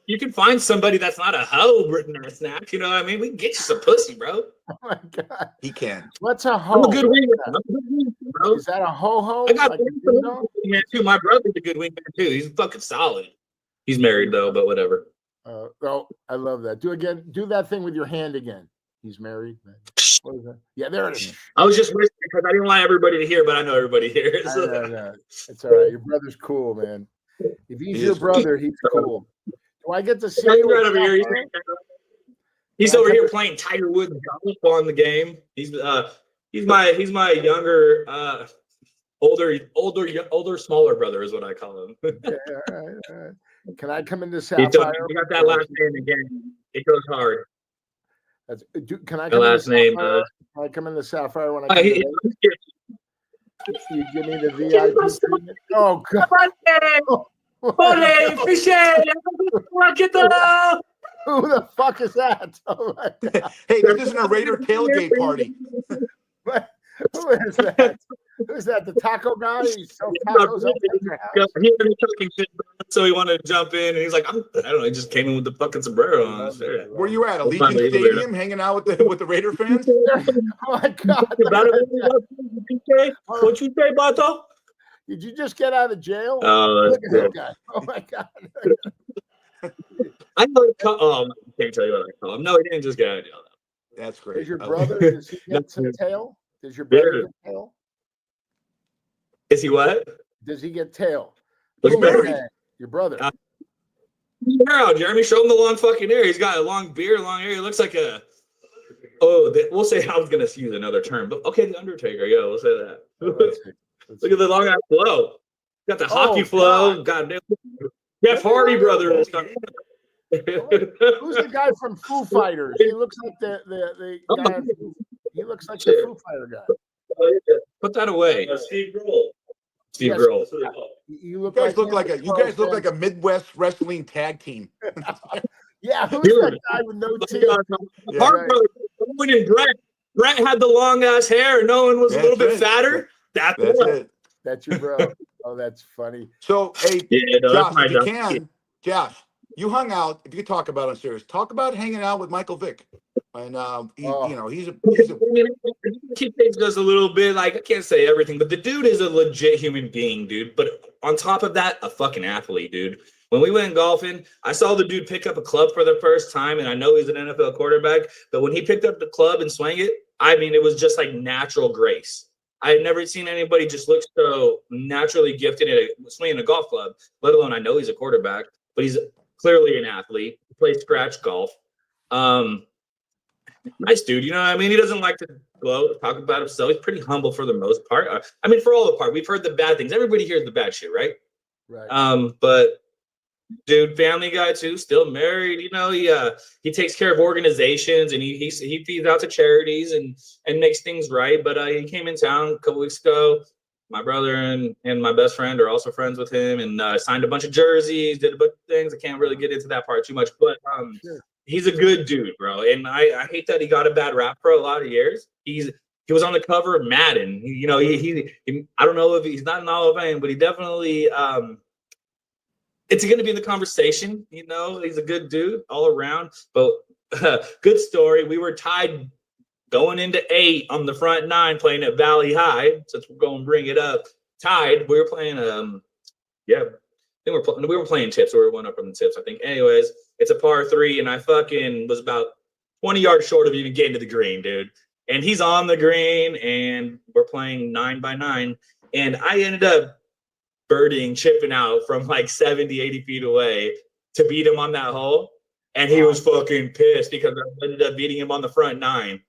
you can find somebody that's not a hoe written in a snap. You know what I mean? We can get you some pussy, bro. Oh my god. He can. What's a hoe? I'm a good wingman, bro. Is that a ho-ho? I got like a wingman too. My brother's a good wingman too. He's fucking solid. He's married though, but whatever. Oh, I love that. Do that thing with your hand again. He's married. What is that? Yeah, there it is. I was just whispering because I didn't want everybody to hear, but I know everybody hears. No. It's all right. Your brother's cool, man. If he's your brother, he's cool. Do I get to see you right over here? He's over here playing Tiger Woods golf on the game. He's my younger, older, smaller brother is what I call him. Okay, all right. Can I come into Sapphire? You got that last name again. It goes hard. Can I The come last name? Can I come into Sapphire when I come in? You give me the VIP treatment? Oh, God. Who the fuck is that? Oh my God. Hey, this isn't a Raider tailgate party. Who is that? Who's that? The taco guy? He's so tacos up at your house. He had me talking shit, so he wanted to jump in, and he's like, I don't know. He just came in with the fucking sombrero on. Where you at? Allegiant Stadium, hanging out with the Raider fans? Oh my God! What you say, Bato? Did you just get out of jail? Look at that guy! Oh my God! I know. I can't tell you what I call him. No, he didn't just get out of jail. That's great. Does your brother? Does he get some tail? Does your brother get tail? Is he what? Does he get tail? Look married. Your brother. Hair out, Jeremy. Show him the long fucking hair. He's got a long beard, long hair. He looks like a. We'll say I was gonna use another term, but okay, the Undertaker. Yeah, we'll say that. Look at the long ass flow. Got the hockey flow. Goddamn. Jeff Hardy brother. Who's the guy from Foo Fighters? He looks like the guy. He looks like the Foo Fighter guy. Put that away. Steve Grohl. Steve Grohl. You guys look like a Midwest wrestling tag team. Yeah, who's that guy with no teeth? Hart brother, Owen and Brett. Brett had the long ass hair, and Owen was a little bit fatter. That's it. That's your bro. Oh, that's funny. So, hey, Josh, if you can, Josh, you hung out. If you could talk about it, serious, talk about hanging out with Michael Vick. And he's a Keith Page does a little bit, like, I can't say everything, but the dude is a legit human being, dude. But on top of that, a fucking athlete, dude. When we went golfing, I saw the dude pick up a club for the first time, and I know he's an NFL quarterback, but when he picked up the club and swung it, I mean, it was just like natural grace. I had never seen anybody just look so naturally gifted at swinging a golf club, let alone I know he's a quarterback, but he's clearly an athlete. He plays scratch golf. Nice dude, you know what I mean? He doesn't like to talk about himself. He's pretty humble for the most part. I mean, for all the part, we've heard the bad things. Everybody hears the bad shit, right? Right. But dude, family guy too, still married. You know, he takes care of organizations and he feeds out to charities and makes things right. But he came in town a couple weeks ago. My brother and my best friend are also friends with him, and signed a bunch of jerseys, did a bunch of things. I can't really get into that part too much, but sure. He's a good dude, bro. And I hate that he got a bad rap for a lot of years. He was on the cover of Madden. He I don't know if he's not in the Hall of Fame, but he definitely it's going to be in the conversation. You know, he's a good dude all around. But good story. We were tied going into 8 on the front 9 playing at Valley High. Since we're going to bring it up, tied. We were playing we were playing tips. So we were 1 up from the tips, I think. Anyways, it's a par 3, and I fucking was about 20 yards short of even getting to the green, dude. And he's on the green, and we're playing 9 by 9. And I ended up birding, chipping out from like 70, 80 feet away to beat him on that hole. And he was fucking pissed because I ended up beating him on the front 9.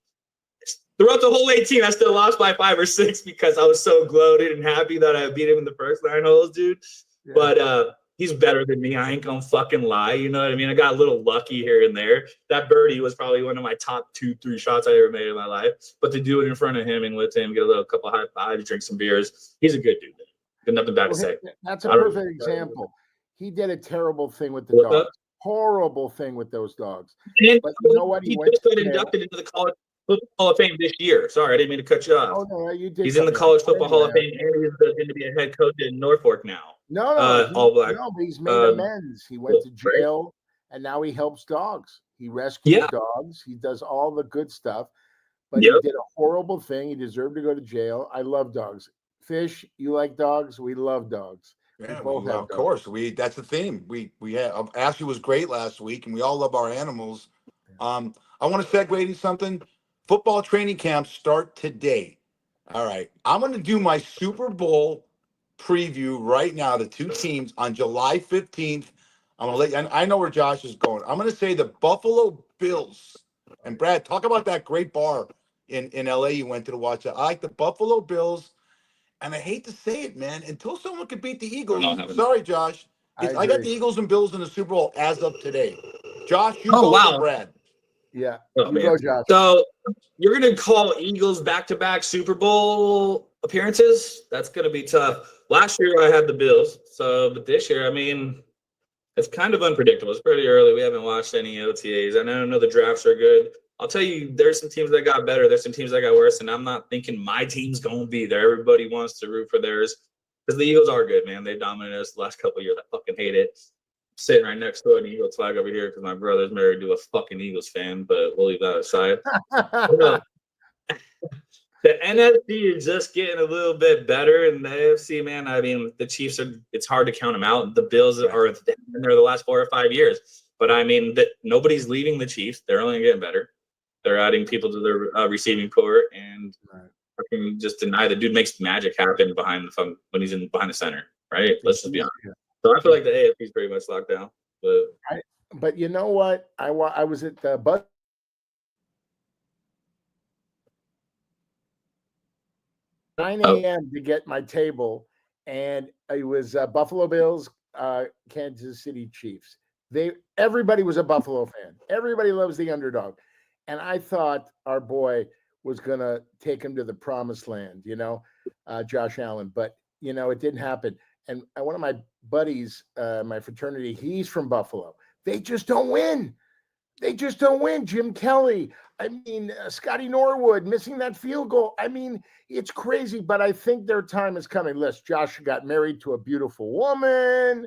Throughout the whole 18, I still lost by 5 or 6 because I was so gloated and happy that I beat him in the first 9 holes, dude. Yeah. But he's better than me. I ain't gonna fucking lie. You know what I mean? I got a little lucky here and there. That birdie was probably one of my top 2-3 shots I ever made in my life. But to do it in front of him and with him, get a couple high fives, drink some beers, he's a good dude. Got nothing bad to say. That's a perfect example. He did a terrible thing with the dogs. Horrible thing with those dogs. But you know what? He just got inducted into the College Football Hall of Fame this year. Sorry, I didn't mean to cut you off. Oh, no, you did. He's in the College Football Hall of Fame, and he's going to be a head coach in Norfolk now. all black. No, but he's made amends. He went to jail, and now he helps dogs. He rescues dogs. He does all the good stuff, but he did a horrible thing. He deserved to go to jail. I love dogs. Fish, you like dogs? We love dogs. Yeah, of course. That's the theme. We had Ashley was great last week, and we all love our animals. I want to segue into something. Football training camps start today. All right, I'm going to do my Super Bowl preview right now. The two teams on July 15th. I'm going to let you. I know where Josh is going. I'm going to say the Buffalo Bills. And Brad, talk about that great bar in LA you went to watch it. I like the Buffalo Bills. And I hate to say it, man, until someone could beat the Eagles. Sorry, Josh. I got the Eagles and Bills in the Super Bowl as of today. Josh, you go, Brad. Yeah. You go, Josh. So you're going to call Eagles back-to-back Super Bowl appearances? That's going to be tough. Last year I had the Bills. But this year, I mean, it's kind of unpredictable. It's pretty early. We haven't watched any OTAs. I know the drafts are good. I'll tell you, there's some teams that got better. There's some teams that got worse, and I'm not thinking my team's going to be there. Everybody wants to root for theirs because the Eagles are good, man. They dominated us the last couple of years. I fucking hate it. I'm sitting right next to an Eagles flag over here because my brother's married to a fucking Eagles fan, but we'll leave that aside. The NFC is just getting a little bit better, and the AFC, man, I mean, the Chiefs it's hard to count them out. The Bills are in there the last 4 or 5 years. But, I mean, nobody's leaving the Chiefs. They're only getting better. They're adding people to their receiving core, and I can just deny the dude makes magic happen when he's behind the center, right? Let's just be honest. So I feel like the AFC is pretty much locked down. But you know what? I was at the 9 a.m. to get my table, and it was Buffalo Bills, Kansas City Chiefs. Everybody was a Buffalo fan. Everybody loves the underdog. And I thought our boy was going to take him to the promised land, Josh Allen. But, it didn't happen. And one of my buddies, my fraternity, he's from Buffalo. They just don't win. Jim Kelly. I mean, Scotty Norwood missing that field goal. I mean, it's crazy, but I think their time is coming. Josh got married to a beautiful woman.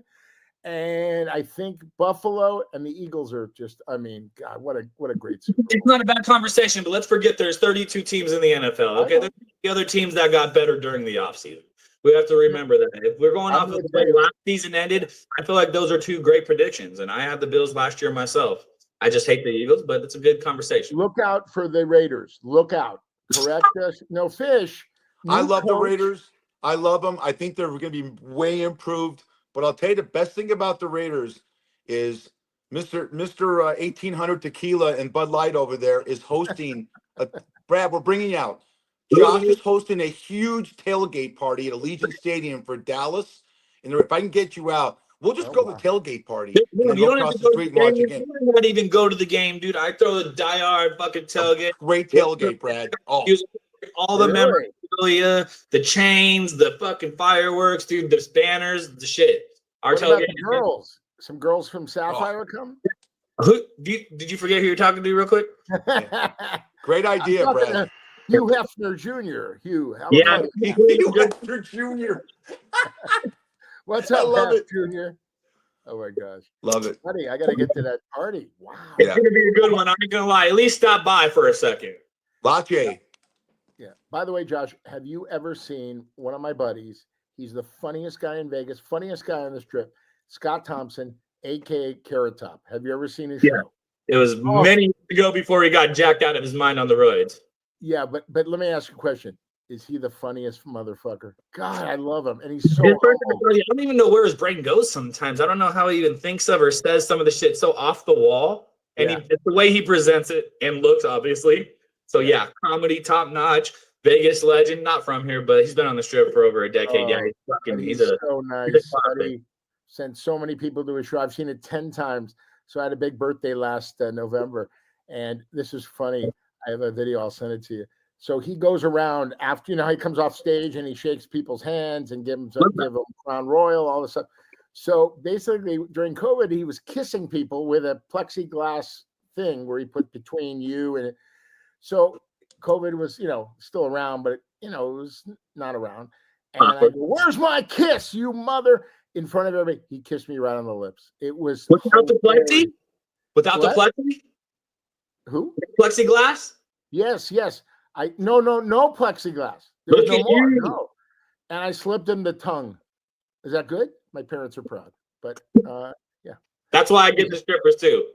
And I think Buffalo and the Eagles are just, I mean, God, what a great Super Bowl. It's not a bad conversation, but let's forget there's 32 teams in the NFL. Okay, there's the other teams that got better during the offseason. We have to remember that. If we're going off of the way last season ended, I feel like those are two great predictions. And I had the Bills last year myself. I just hate the Eagles, but it's a good conversation. Look out for the Raiders. Look out. Correct us. No fish. I love the Raiders. I love them. I think they're going to be way improved. But I'll tell you the best thing about the Raiders is Mr. 1800 Tequila and Bud Light over there is hosting. Brad, we're bringing you out. Josh is hosting a huge tailgate party at Allegiant Stadium for Dallas. And if I can get you out, we'll just go to the tailgate party. Dude, you don't across the street and watch a game. You don't even go to the game, dude. I throw the diehard fucking tailgate. Great tailgate, Brad. All the memorabilia, the chains, the fucking fireworks, dude, the banners, the shit. Our tailgate. Some girls from Sapphire come? Did you forget who you're talking to real quick? Great idea, Brad. Hugh Hefner Jr. Hugh Hefner Jr. What's up, Jr.? Oh my gosh. Love it. Buddy, I got to get to that party. Wow. It's going to be a good one. I ain't going to lie. At least stop by for a second. Latte. Yeah. By the way, Josh, have you ever seen one of my buddies? He's the funniest guy in Vegas, funniest guy on the strip, Scott Thompson, a.k.a. Carrot Top. Have you ever seen his show? It was many years ago before he got jacked out of his mind on the roads. Yeah, but let me ask you a question. Is he the funniest motherfucker? God, I love him. And he's so I don't even know where his brain goes sometimes. I don't know how he even thinks of or says some of the shit so off the wall. And it's the way he presents it and looks, obviously. So, comedy top notch. Vegas legend, not from here, but he's been on the strip for over a decade. He's so nice. He sent so many people to his show. I've seen it 10 times. So I had a big birthday last November, and this is funny. I have a video. I'll send it to you. So he goes around after, he comes off stage and he shakes people's hands and give them Crown Royal, all this stuff. So basically, during COVID, he was kissing people with a plexiglass thing where he put between you and it. So COVID was, still around, but, it was not around. And I go, where's my kiss, you mother? in front of everybody. He kissed me right on the lips. It was without the plexi. Without What? the plexi. Who? Plexiglass. Yes. No plexiglass. There was no more. No. And I slipped him the tongue. Is that good? My parents are proud. But yeah. That's why I get the strippers too.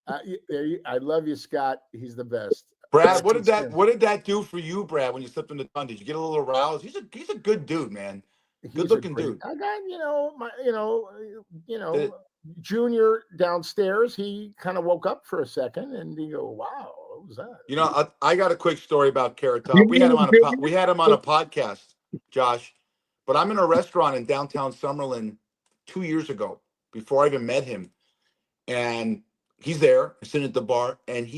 I love you, Scott. He's the best. Brad, what did that do for you, Brad, when you slipped in the tongue? Did you get a little aroused? He's a good dude, man. Good looking dude. I got, Junior downstairs, he kind of woke up for a second and he go, wow, what was that? I got a quick story about Carrot Top. We had him on a podcast, Josh. But I'm in a restaurant in downtown Summerlin 2 years ago, before I even met him. And he's there, sitting at the bar, and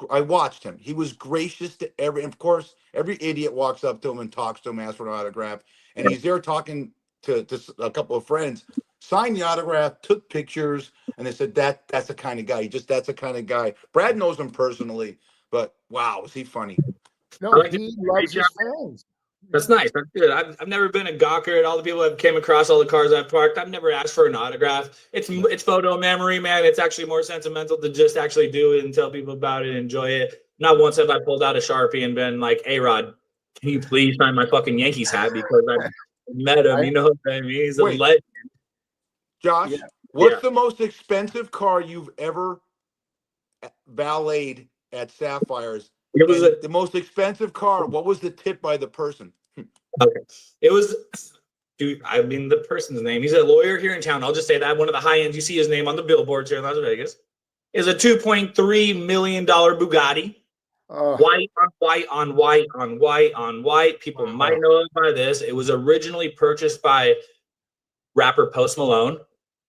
I watched him. He was gracious to of course, every idiot walks up to him and talks to him, asks for an autograph. And he's there talking to a couple of friends, signed the autograph, took pictures, and they said that's the kind of guy. That's the kind of guy. Brad knows him personally, but wow, was he funny. No, he loves his fans. That's nice. That's good. I've never been a gawker at all the people I've came across, all the cars I've parked. I've never asked for an autograph. It's photo memory, man. It's actually more sentimental to just actually do it and tell people about it and enjoy it. Not once have I pulled out a Sharpie and been like, hey, Rod, can you please sign my fucking Yankees hat? Because I met him. You know what I mean? He's a legend. Josh, what's the most expensive car you've ever valeted at Sapphire's? It was the most expensive car. What was the tip by the person? Okay. It was, dude, I mean, the person's name. He's a lawyer here in town. I'll just say that. One of the high ends. You see his name on the billboards here in Las Vegas. Is a $2.3 million Bugatti. White on white on white on white on white. People might know it by this. It was originally purchased by rapper Post Malone.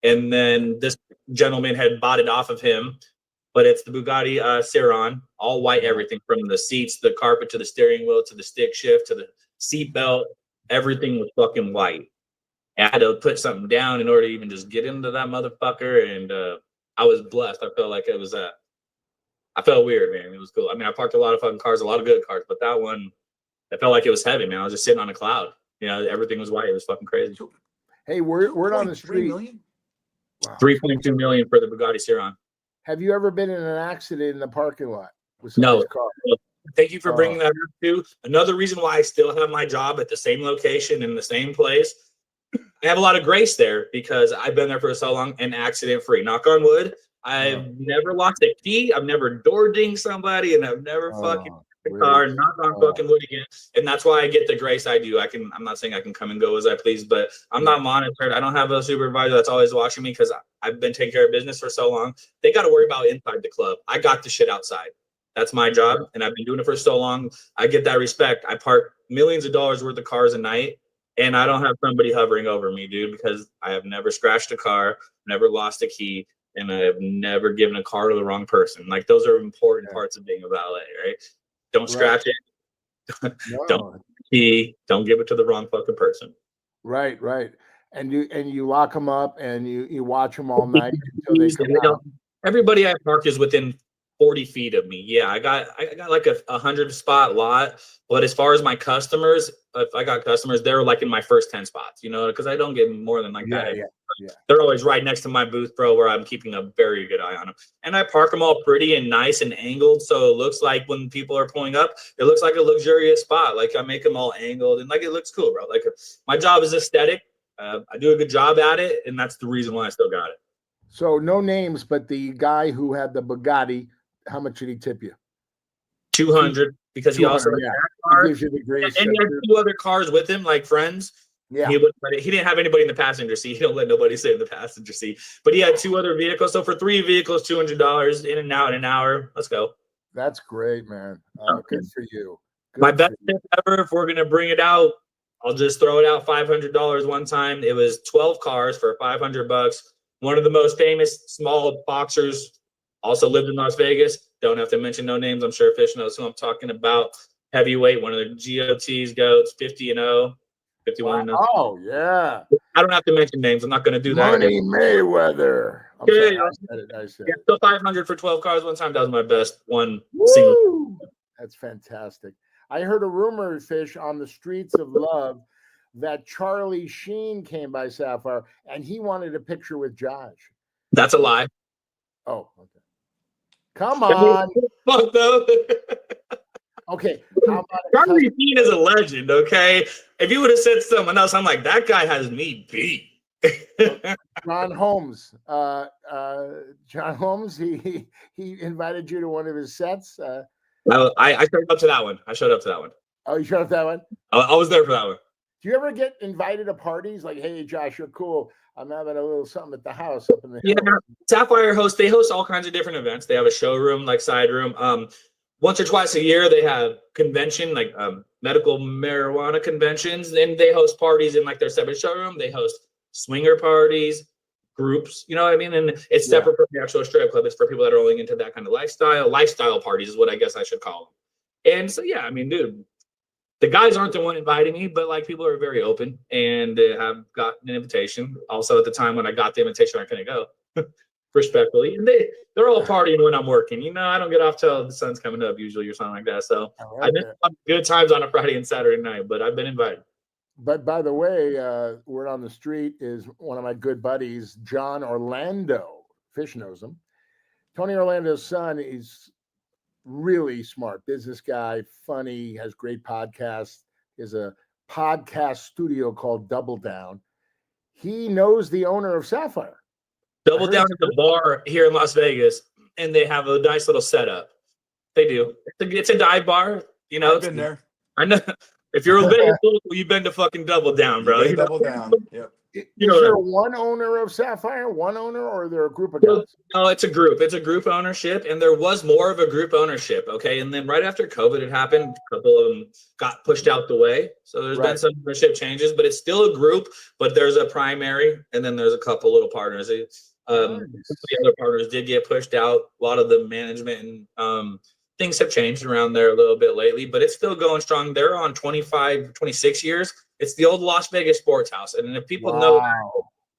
And then this gentleman had bought it off of him. But it's the Bugatti Chiron, all white, everything from the seats, the carpet, to the steering wheel, to the stick shift, to the seat belt. Everything was fucking white. And I had to put something down in order to even just get into that motherfucker. And I was blessed. I felt like it was I felt weird, man. It was cool. I mean, I parked a lot of fucking cars, a lot of good cars, but that one, it felt like it was heavy, man. I was just sitting on a cloud. Everything was white. It was fucking crazy. Hey, we're on the street. Wow. 3.2 million for the Bugatti Chiron. Have you ever been in an accident in the parking lot with somebody's car? Thank you for bringing that up too. Another reason why I still have my job at the same location in the same place. I have a lot of grace there because I've been there for so long and accident free. Knock on wood. I've never lost a key. I've never door dinged somebody, and I've never fucking the car, knock on fucking wood again. And that's why I get the grace I do. I'm not saying I can come and go as I please, but I'm not monitored. I don't have a supervisor that's always watching me because I've been taking care of business for so long. They got to worry about inside the club. I got the shit outside. That's my job. And I've been doing it for so long. I get that respect. I park millions of dollars worth of cars a night, and I don't have somebody hovering over me, dude, because I have never scratched a car, never lost a key, and I have never given a car to the wrong person. Like, those are important parts of being a valet, right? Don't scratch it. Don't give it to the wrong fucking person. Right. And you lock them up and you watch them all night until they come out. Everybody I park is within 40 feet of me. Yeah, I got like a 100 spot lot. But as far as my customers, if I got customers, they're like in my first 10 spots, because I don't get more than like that. Yeah. They're always right next to my booth, bro, where I'm keeping a very good eye on them. And I park them all pretty and nice and angled. So it looks like when people are pulling up, it looks like a luxurious spot. Like, I make them all angled and like it looks cool, bro. Like, my job is aesthetic. I do a good job at it. And that's the reason why I still got it. So no names, but the guy who had the Bugatti, how much did he tip you? 200, because he also had that car. Gives you the grace. And he had 2 other cars with him, like friends. Yeah. He didn't have anybody in the passenger seat. He don't let nobody sit in the passenger seat. But he had 2 other vehicles. So for 3 vehicles, $200 in and out in an hour. Let's go. That's great, man. Good for you. My best tip ever, if we're gonna bring it out, I'll just throw it out. $500 one time. It was 12 cars for $500. One of the most famous small boxers also lived in Las Vegas. Don't have to mention no names. I'm sure Fish knows who I'm talking about. Heavyweight, one of the GOT's goats, 50-0. 51. Wow. Oh, yeah. I don't have to mention names. I'm not going to do that. Money Mayweather. I said it. So 500 for 12 cars one time. That was my best one single. That's fantastic. I heard a rumor, Fish, on the streets of love. that Charlie Sheen came by Sapphire and he wanted a picture with Josh. That's a lie. Oh, okay. Come on. Fuck though. Okay. How about Charlie Sheen is a legend, okay? If you would have said someone else, I'm like, that guy has me beat. John Holmes? John Holmes, he invited you to one of his sets. I showed up to that one. Oh, you showed up that one? I was there for that one. Do you ever get invited to parties like, hey, Josh, you're cool. I'm having a little something at the house up in the hill. Yeah, Sapphire they host all kinds of different events. They have a showroom, like side room. Once or twice a year, they have convention, like medical marijuana conventions, and they host parties in like their separate showroom. They host swinger parties, groups, you know what I mean? And it's separate from the actual strip club. It's for people that are only into that kind of lifestyle. Lifestyle parties is what I guess I should call them. And so, yeah, I mean, dude, the guys aren't the one inviting me, but like people are very open and have gotten an invitation. Also, at the time when I got the invitation, I couldn't go, respectfully. And they're all partying when I'm working. You know, I don't get off till the sun's coming up usually or something like that. So I've been on good times on a Friday and Saturday night, but I've been invited. But by the way, word on the street is one of my good buddies, John Orlando. Fish knows him. Tony Orlando's son is really smart business guy, funny, has great podcasts. He has a podcast studio called Double Down. He knows the owner of Sapphire. Double Down at the bar here in Las Vegas, and they have a nice little setup. They do. It's a dive bar. You know, I've been there. I know. If you're a Vegas local, you've been to fucking Double Down, bro. Double Down. Yep. Is there one owner of Sapphire? One owner, or are there a group of guys? No, it's a group. It's a group ownership, and there was more of a group ownership. Okay, and then right after COVID had happened, a couple of them got pushed out the way. So there's been some ownership changes, but it's still a group. But there's a primary, and then there's a couple little partners. The other partners did get pushed out. A lot of the management and things have changed around there a little bit lately, but it's still going strong. They're on 25, 26 years. It's the old Las Vegas Sports House. And if people know,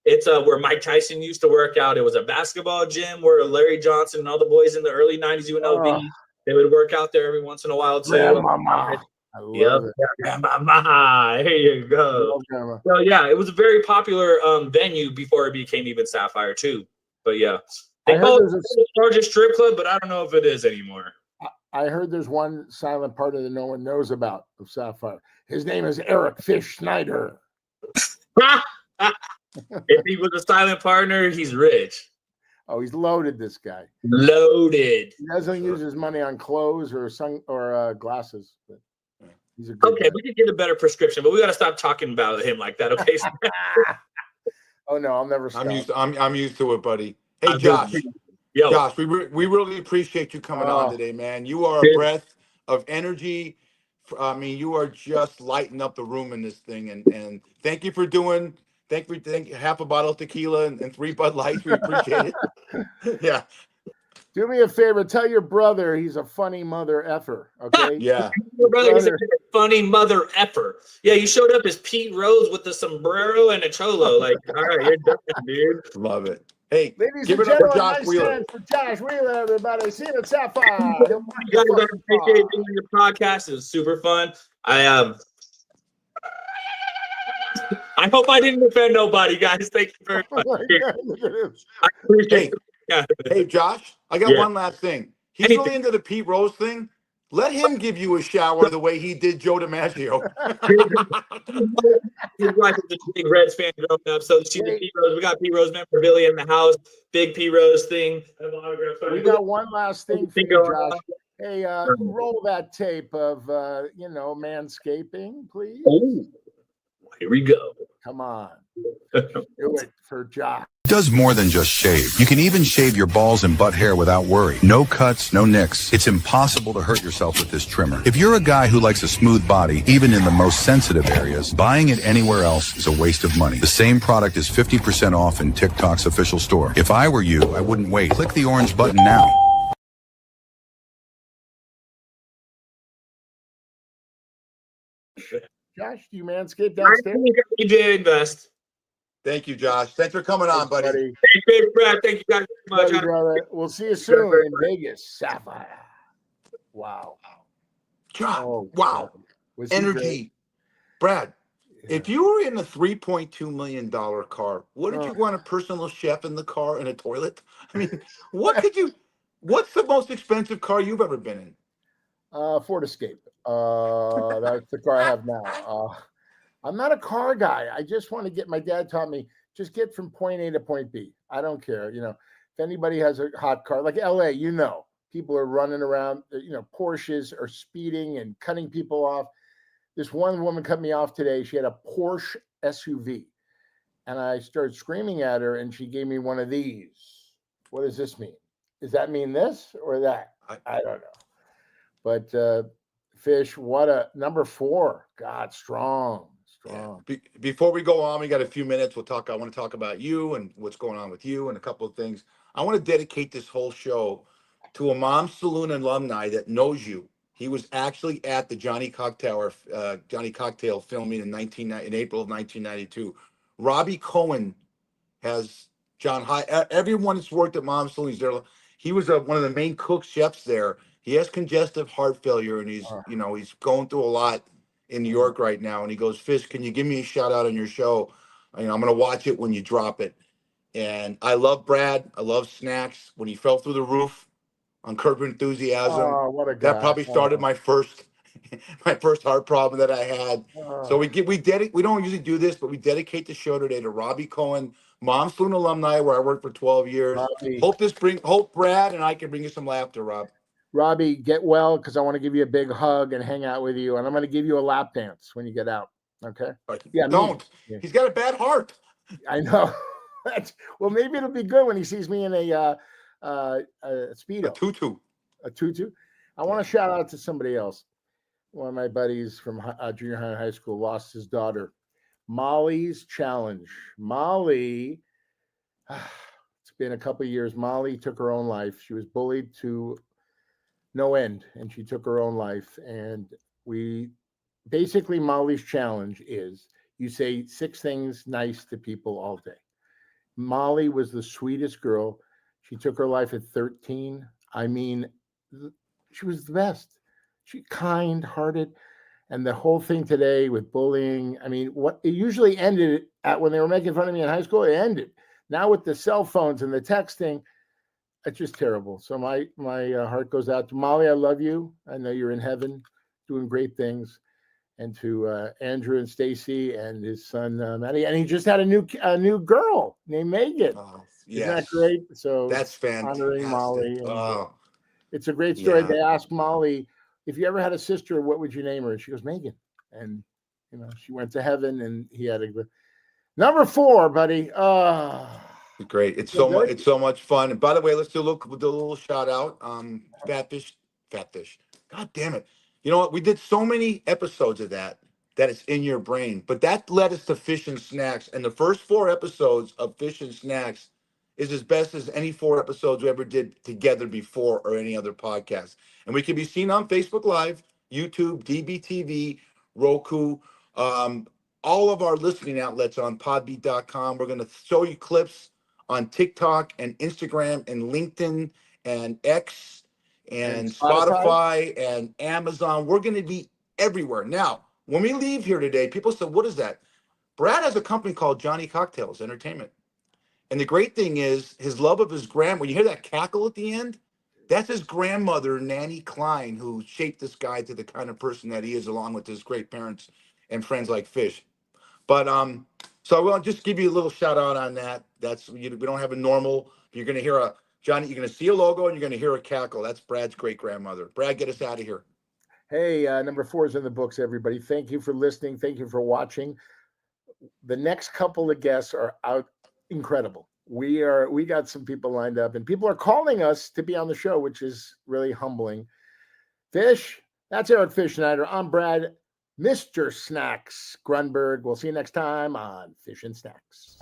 it's where Mike Tyson used to work out. It was a basketball gym where Larry Johnson and all the boys in the early 90s, UNLV, they would work out there every once in a while too. Grandmama. Grandmama. Here you go. So yeah, it was a very popular venue before it became even Sapphire too. But yeah, they call it the largest strip club, but I don't know if it is anymore. I heard there's one silent partner that no one knows about of Sapphire. His name is Eric Fish Snyder. If he was a silent partner, he's rich. Oh, he's loaded, this guy. Loaded. He doesn't use his money on clothes or glasses. But he's a good guy. We could get a better prescription, but we got to stop talking about him like that, okay? Oh, no, I'll never stop. I'm used to it, buddy. Hey, Josh. Yo. Josh, we really appreciate you coming on today, man. You are a breath of energy. I mean, you are just lighting up the room in this thing. And thank you for half a bottle of tequila and 3 Bud Lights. We appreciate it. Yeah. Do me a favor. Tell your brother he's a funny mother effer. Okay. Yeah. Your brother, he's a funny mother effer. Yeah, you showed up as Pete Rose with the sombrero and a cholo. Like, all right, you're done, dude. Love it. Hey, ladies give and it up for gentlemen, Josh nice Wheeler. stand for Josh Wheeler, everybody. See you at Sapphire. You guys appreciate doing your podcast. It was super fun. I hope I didn't offend nobody, guys. Thank you very much. I appreciate it. Hey, Josh, I got one last thing. He's really into the Pete Rose thing. Let him give you a shower the way he did Joe DiMaggio. His wife is a big Reds fan growing up, so she's a Pete Rose. We got Pete Rose memorabilia in the house. Big Pete Rose thing. We got one last thing for you, Josh. Hey, roll that tape of manscaping, please. Oh, here we go. Come on. Do it for Josh. It does more than just shave. You can even shave your balls and butt hair without worry. No cuts, no nicks. It's impossible to hurt yourself with this trimmer. If you're a guy who likes a smooth body, even in the most sensitive areas, buying it anywhere else is a waste of money. The same product is 50% off in TikTok's official store. If I were you, I wouldn't wait. Click the orange button now. Josh, do you manscape downstairs? You did invest. Thank you, Josh. Thanks for coming on, buddy. Thank you, Brad. Thank you guys so much. Brother. We'll see you soon in Vegas. Sapphire. Wow. Josh, wow. Energy. Brad, If you were in a $3.2 million car, wouldn't you want a personal chef in the car and a toilet? I mean, what's the most expensive car you've ever been in? Ford Escape. That's the car I have now. I'm not a car guy. I just want to get, my dad taught me, just get from point A to point B. I don't care. You know, if anybody has a hot car, like LA, you know, people are running around, you know, Porsches are speeding and cutting people off. This one woman cut me off today. She had a Porsche SUV. And I started screaming at her, and she gave me one of these. What does this mean? Does that mean this or that? I don't know. But Fish, what a number 4. God, strong. Yeah. Before we go on, we got a few minutes. I want to talk about you and what's going on with you and a couple of things. I want to dedicate this whole show to a Mom Saloon alumni that knows you. He was actually at the Johnny Cocktail filming in April of 1992. Robbie Cohen has John High. Everyone that's worked at Mom Saloon, he's there. He was one of the main cook chefs there. He has congestive heart failure, and he's going through a lot in New York right now. And he goes, Fish, can you give me a shout out on your show? I'm going to watch it when you drop it. And I love Brad. I love Snacks. When he fell through the roof on Curb Your Enthusiasm, what a guy. that probably started my first heart problem that I had. So we don't usually do this, but we dedicate the show today to Robbie Cohen, Mom Saloon alumni, where I worked for 12 years. Robbie. Hope Brad and I can bring you some laughter, Rob. Robbie, get well, because I want to give you a big hug and hang out with you, and I'm going to give you a lap dance when you get out. Okay? Yeah, don't. Yeah. He's got a bad heart. I know. Well, maybe it'll be good when he sees me in a Speedo. A tutu. I want to shout out to somebody else. One of my buddies from junior high and high school lost his daughter. Molly's challenge. Molly, it's been a couple of years. Molly took her own life. She was bullied to no end, and she took her own life. And Molly's challenge is you say 6 things nice to people all day. Molly was the sweetest girl. She took her life at 13. I mean, she was the best. She kind-hearted. And the whole thing today with bullying, I mean, what it usually ended at when they were making fun of me in high school, it ended. Now with the cell phones and the texting, it's just terrible. So my heart goes out to Molly. I love you. I know you're in heaven doing great things. And to Andrew and Stacy and his son, Maddie. And he just had a new girl named Megan. Oh, yes. Isn't that great? So that's fantastic. Honoring Molly. And, it's a great story. Yeah. They asked Molly, if you ever had a sister, what would you name her? And she goes, Megan. And, she went to heaven, and he had a good. Number 4, buddy. Great. It's so much fun. And by the way, let's do a little shout out. Fat fish. God damn it. You know what? We did so many episodes of that it's in your brain. But that led us to Fish and Snacks. And the first 4 episodes of Fish and Snacks is as best as any 4 episodes we ever did together before or any other podcast. And we can be seen on Facebook Live, YouTube, DBTV, Roku, all of our listening outlets on podbeat.com. We're going to show you clips on TikTok and Instagram and LinkedIn and X and Spotify and Amazon. We're going to be everywhere. Now, when we leave here today, people said, what is that? Brad has a company called Johnny Cocktails Entertainment. And the great thing is his love of his grandma. When you hear that cackle at the end, that's his grandmother, Nanny Klein, who shaped this guy to the kind of person that he is, along with his great parents and friends like Fish. But so I will just give you a little shout out on that. We don't have a normal. You're going to hear you're going to see a logo and you're going to hear a cackle. That's Brad's great grandmother. Brad, get us out of here. Hey, number 4 is in the books, everybody. Thank you for listening. Thank you for watching. The next couple of guests are out. Incredible. We got some people lined up, and people are calling us to be on the show, which is really humbling. Fish, that's Eric Fish Schneider. I'm Brad, Mr. Snacks Grunberg. We'll see you next time on Fish and Snacks.